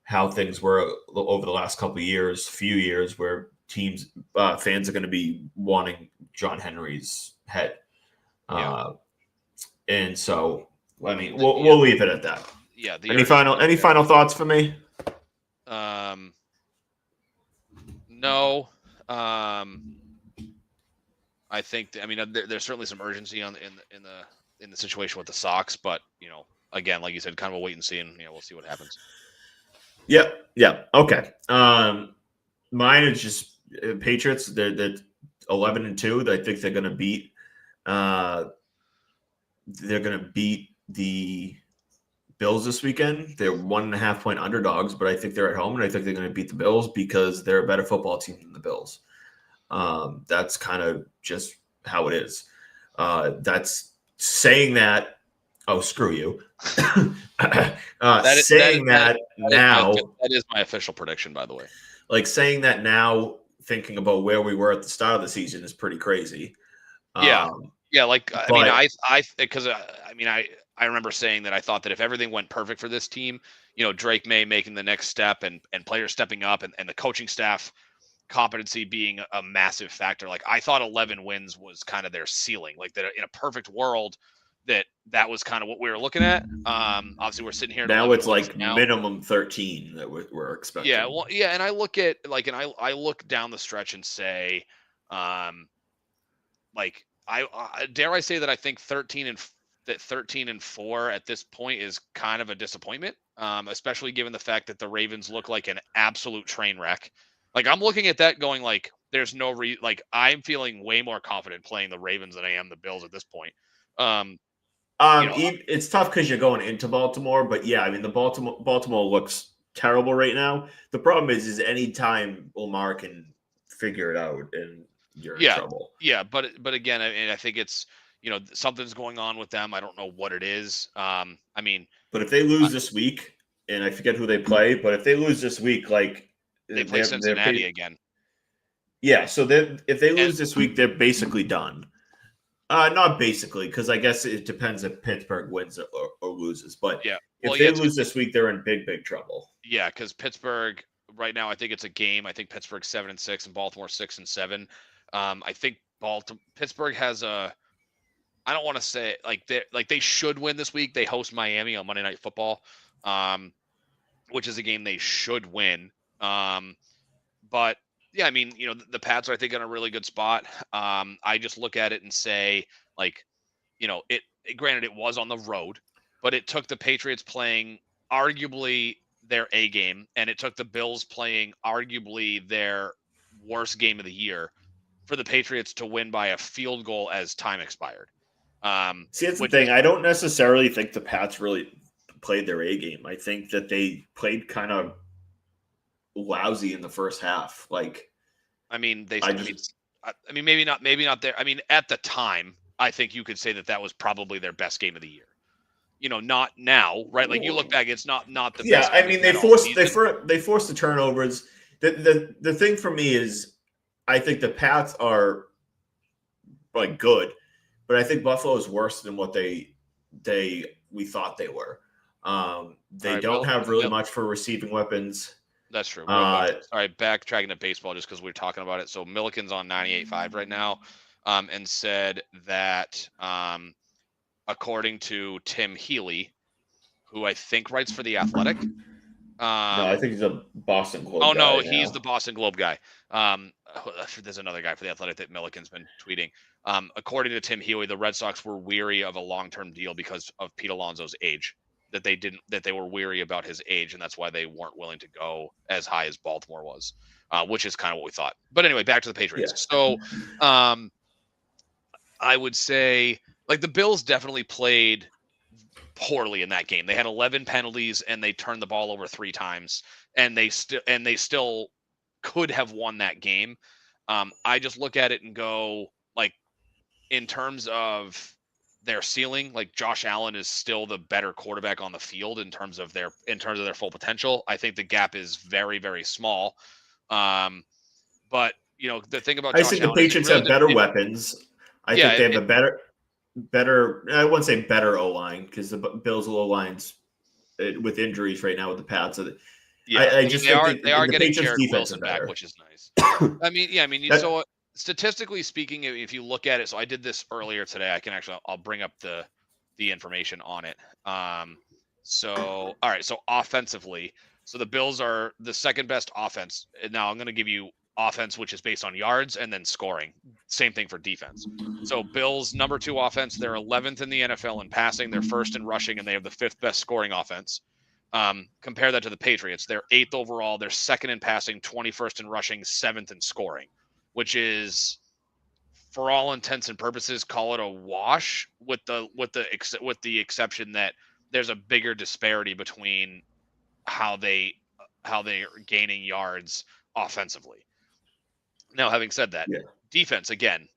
how things were over the last few years, where fans are going to be wanting John Henry's head. Yeah. And so, I mean, Yeah. we'll leave it at that. Yeah. Any final thoughts for me? No. I think. I mean, there's certainly some urgency in the situation with the Sox, but again, like you said, kind of a wait and see, and we'll see what happens. Yeah. Okay. Mine is just Patriots. They're 11-2. I think they're going to beat. They're going to beat the Bills this weekend. They're 1.5 point underdogs, but I think they're at home, and I think they're going to beat the Bills because they're a better football team than the Bills. That's kind of just how it is. That's saying that. Oh, screw you. That is my official prediction, by the way. Like saying that now, thinking about where we were at the start of the season is pretty crazy. Yeah. Like, I remember saying that I thought that if everything went perfect for this team, Drake May making the next step and players stepping up and the coaching staff competency being a massive factor. Like, I thought 11 wins was kind of their ceiling. Like, that in a perfect world, that was kind of what we were looking at. Obviously, we're sitting here now. It's like minimum 13 that we're expecting. Yeah, well, yeah, and I look at I look down the stretch and say, like, I dare I say that I think 13-4 at this point is kind of a disappointment, especially given the fact that the Ravens look like an absolute train wreck. Like, I'm looking at that going like, there's no like, I'm feeling way more confident playing the Ravens than I am the Bills at this point. It's tough because you're going into Baltimore, but yeah, I mean, the Baltimore looks terrible right now. The problem is anytime Lamar can figure it out, and you're in trouble. Yeah, but again, I think it's something's going on with them. I don't know what it is. I mean, but if they lose this week, and I forget who they play, but if they lose this week, like they play Cincinnati again. Yeah, so if they lose this week, they're basically done. Not basically, because I guess it depends if Pittsburgh wins or loses. But if they lose this week, they're in big trouble. Yeah, because Pittsburgh right now, I think it's a game. I think Pittsburgh's 7-6 and Baltimore 6-7. I think Pittsburgh has a. I don't want to say they should win this week. They host Miami on Monday Night Football, which is a game they should win. But yeah, I mean, the Pats are, I think, in a really good spot. I just look at it and say, like, granted, it was on the road, but it took the Patriots playing arguably their A game, and it took the Bills playing arguably their worst game of the year for the Patriots to win by a field goal as time expired. See, that's the thing. I don't necessarily think the Pats really played their A game. I think that they played kind of lousy in the first half. Like, I mean, maybe not there. I mean, at the time, I think you could say that was probably their best game of the year. Not now, right? Like, you look back, it's not the best. Yeah, I mean, they forced the turnovers. The thing for me is, I think the Pats are like good, but I think Buffalo is worse than what we thought they were. They don't have really much for receiving weapons. That's true. Sorry, backtracking to baseball just because we're talking about it. So Milliken's on 98.5 right now, and said that according to Tim Healy, who I think writes for The Athletic. No, I think he's a Boston Globe guy. Oh, no, he's the Boston Globe guy. There's another guy for The Athletic that Milliken's been tweeting. According to Tim Healy, the Red Sox were weary of a long-term deal because of Pete Alonso's age. That they were weary about his age, and that's why they weren't willing to go as high as Baltimore was, which is kind of what we thought. But anyway, back to the Patriots. Yeah. So I would say Like the Bills definitely played poorly in that game. They had 11 penalties and they turned the ball over 3 times, and they still could have won that game. I just look at it and go, like, in terms of their ceiling, like Josh Allen is still the better quarterback on the field in terms of their full potential. I think the gap is very, very small. Um, but the thing about I just Josh think the Allen is Patriots have better weapons. I yeah, think they have a better. I wouldn't say better O line because the Bills' O line's with injuries right now with the Pats. So yeah. I I mean, just think they are the getting Patriots' Jared defense is Wilson back, better. which is nice. I mean, yeah, I mean, That, so statistically speaking, if you look at it, so I did this earlier today. I'll bring up the information on it. So all right, so offensively, so the Bills are the second best offense. Now I'm going to give you offense, which is based on yards, and then scoring. Same thing for defense. So Bills number 2 offense, they're 11th in the NFL in passing, they're first in rushing, and they have the 5th best scoring offense. Compare that to the Patriots. They're 8th overall. They're second in passing, 21st in rushing, 7th in scoring, which is, for all intents and purposes, call it a wash, with the exception that there's a bigger disparity between how they how they are gaining yards offensively. Now, having said that, yeah, defense again,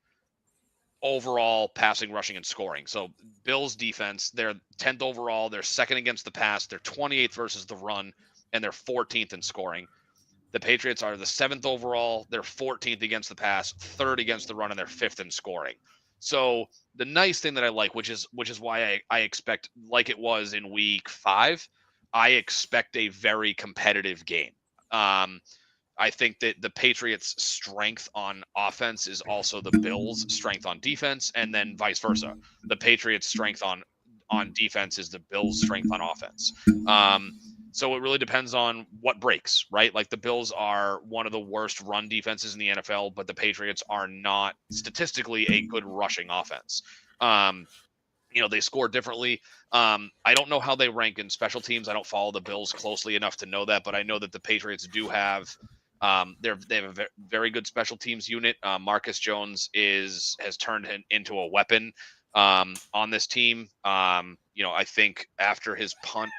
overall passing, rushing, and scoring. So Bills defense, they're 10th overall. They're second against the pass. They're 28th versus the run, and they're 14th in scoring. The Patriots are the 7th overall. They're 14th against the pass, 3rd against the run, and they're 5th in scoring. So the nice thing that I like, which is why I expect, like it was in week 5, I expect a very competitive game. Um, I think that the Patriots' strength on offense is also the Bills' strength on defense, and then vice versa. The Patriots' strength on defense is the Bills' strength on offense. Um, so it really depends on what breaks, right? Like the Bills are one of the worst run defenses in the NFL, but the Patriots are not statistically a good rushing offense. Um, they score differently. I don't know how they rank in special teams. I don't follow the Bills closely enough to know that, but I know that the Patriots do have they have a very good special teams unit. Marcus Jones has turned into a weapon on this team. I think after his punt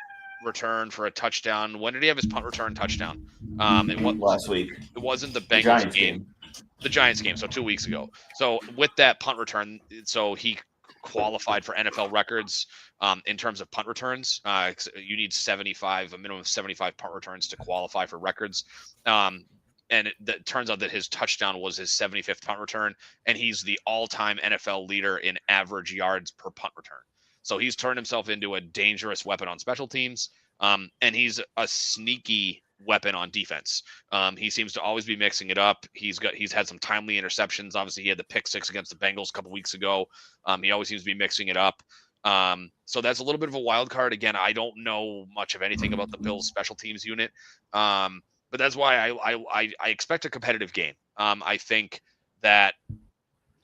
return for a touchdown, when did he have his punt return touchdown? last week, It wasn't the the Bengals Giants game. game. The Giants game, so 2 weeks ago. So with that punt return, so he qualified for NFL records in terms of punt returns. You need a minimum of 75 punt returns to qualify for records. And it turns out that his touchdown was his 75th punt return, and he's the all-time NFL leader in average yards per punt return. So he's turned himself into a dangerous weapon on special teams, and he's a sneaky weapon on defense. He seems to always be mixing it up. He's had some timely interceptions. Obviously, he had the pick 6 against the Bengals a couple weeks ago. He always seems to be mixing it up. So that's a little bit of a wild card. Again, I don't know much of anything about the Bills special teams unit. But that's why I expect a competitive game. I think that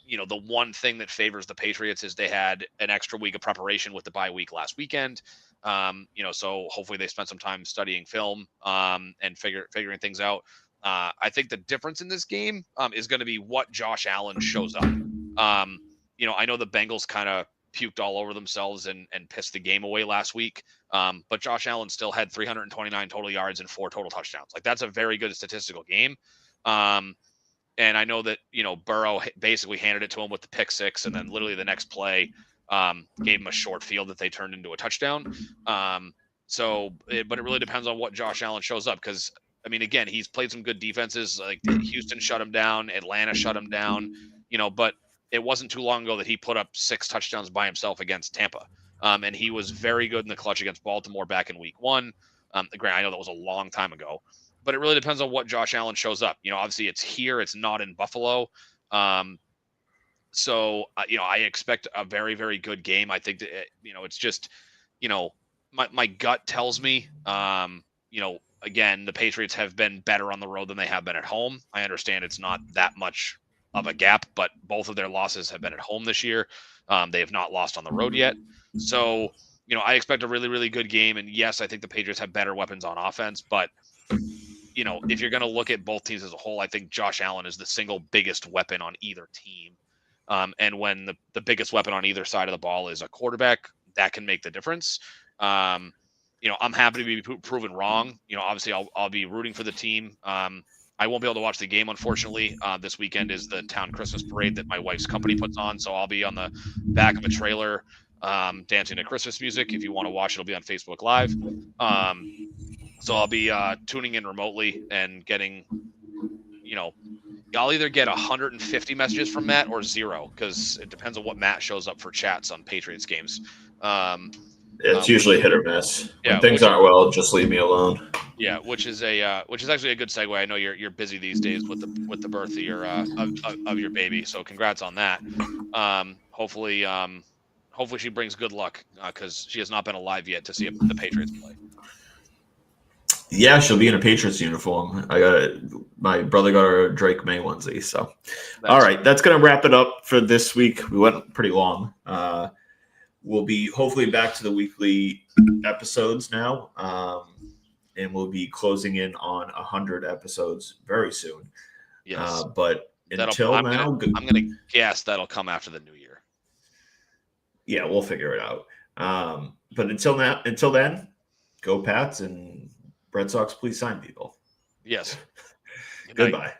the one thing that favors the Patriots is they had an extra week of preparation with the bye week last weekend. So hopefully they spent some time studying film and figuring things out. I think the difference in this game is going to be what Josh Allen shows up. I know the Bengals kind of puked all over themselves and pissed the game away last week. But Josh Allen still had 329 total yards and 4 total touchdowns. Like that's a very good statistical game. And I know that, Burrow basically handed it to him with the pick 6, and then literally the next play gave him a short field that they turned into a touchdown. But it really depends on what Josh Allen shows up because, I mean, again, he's played some good defenses. Like Houston shut him down, Atlanta shut him down, but it wasn't too long ago that he put up 6 touchdowns by himself against Tampa. And he was very good in the clutch against Baltimore back in week 1. Granted, I know that was a long time ago, but it really depends on what Josh Allen shows up. Obviously it's here, it's not in Buffalo. I expect a very, very good game. I think that, it's just, my gut tells me, again, the Patriots have been better on the road than they have been at home. I understand it's not that much of a gap, but both of their losses have been at home this year. They have not lost on the road yet. So, I expect a really, really good game. And yes, I think the Patriots have better weapons on offense, but if you're going to look at both teams as a whole, I think Josh Allen is the single biggest weapon on either team. And when the biggest weapon on either side of the ball is a quarterback, that can make the difference. I'm happy to be proven wrong. Obviously I'll be rooting for the team. I won't be able to watch the game, unfortunately. This weekend is the town Christmas parade that my wife's company puts on, so I'll be on the back of a trailer dancing to Christmas music. If you want to watch, it'll be on Facebook Live. So I'll be tuning in remotely and getting, I'll either get 150 messages from Matt or 0, because it depends on what Matt shows up for chats on Patriots games. It's usually hit or miss. When Yeah, things aren't well, just leave me alone. Yeah, which is actually a good segue. I know you're busy these days with the birth of your of your baby, so congrats on that. Hopefully she brings good luck, because she has not been alive yet to see the Patriots play. Yeah, she'll be in a Patriots uniform. My brother got her a Drake May onesie. So, all right, that's gonna wrap it up for this week. We went pretty long. We'll be hopefully back to the weekly episodes now. And we'll be closing in on 100 episodes very soon. Yes. But until I'm gonna guess that'll come after the new year. Yeah, we'll figure it out. But until then, go Pats, and Red Sox, please sign people. Yes. Goodbye.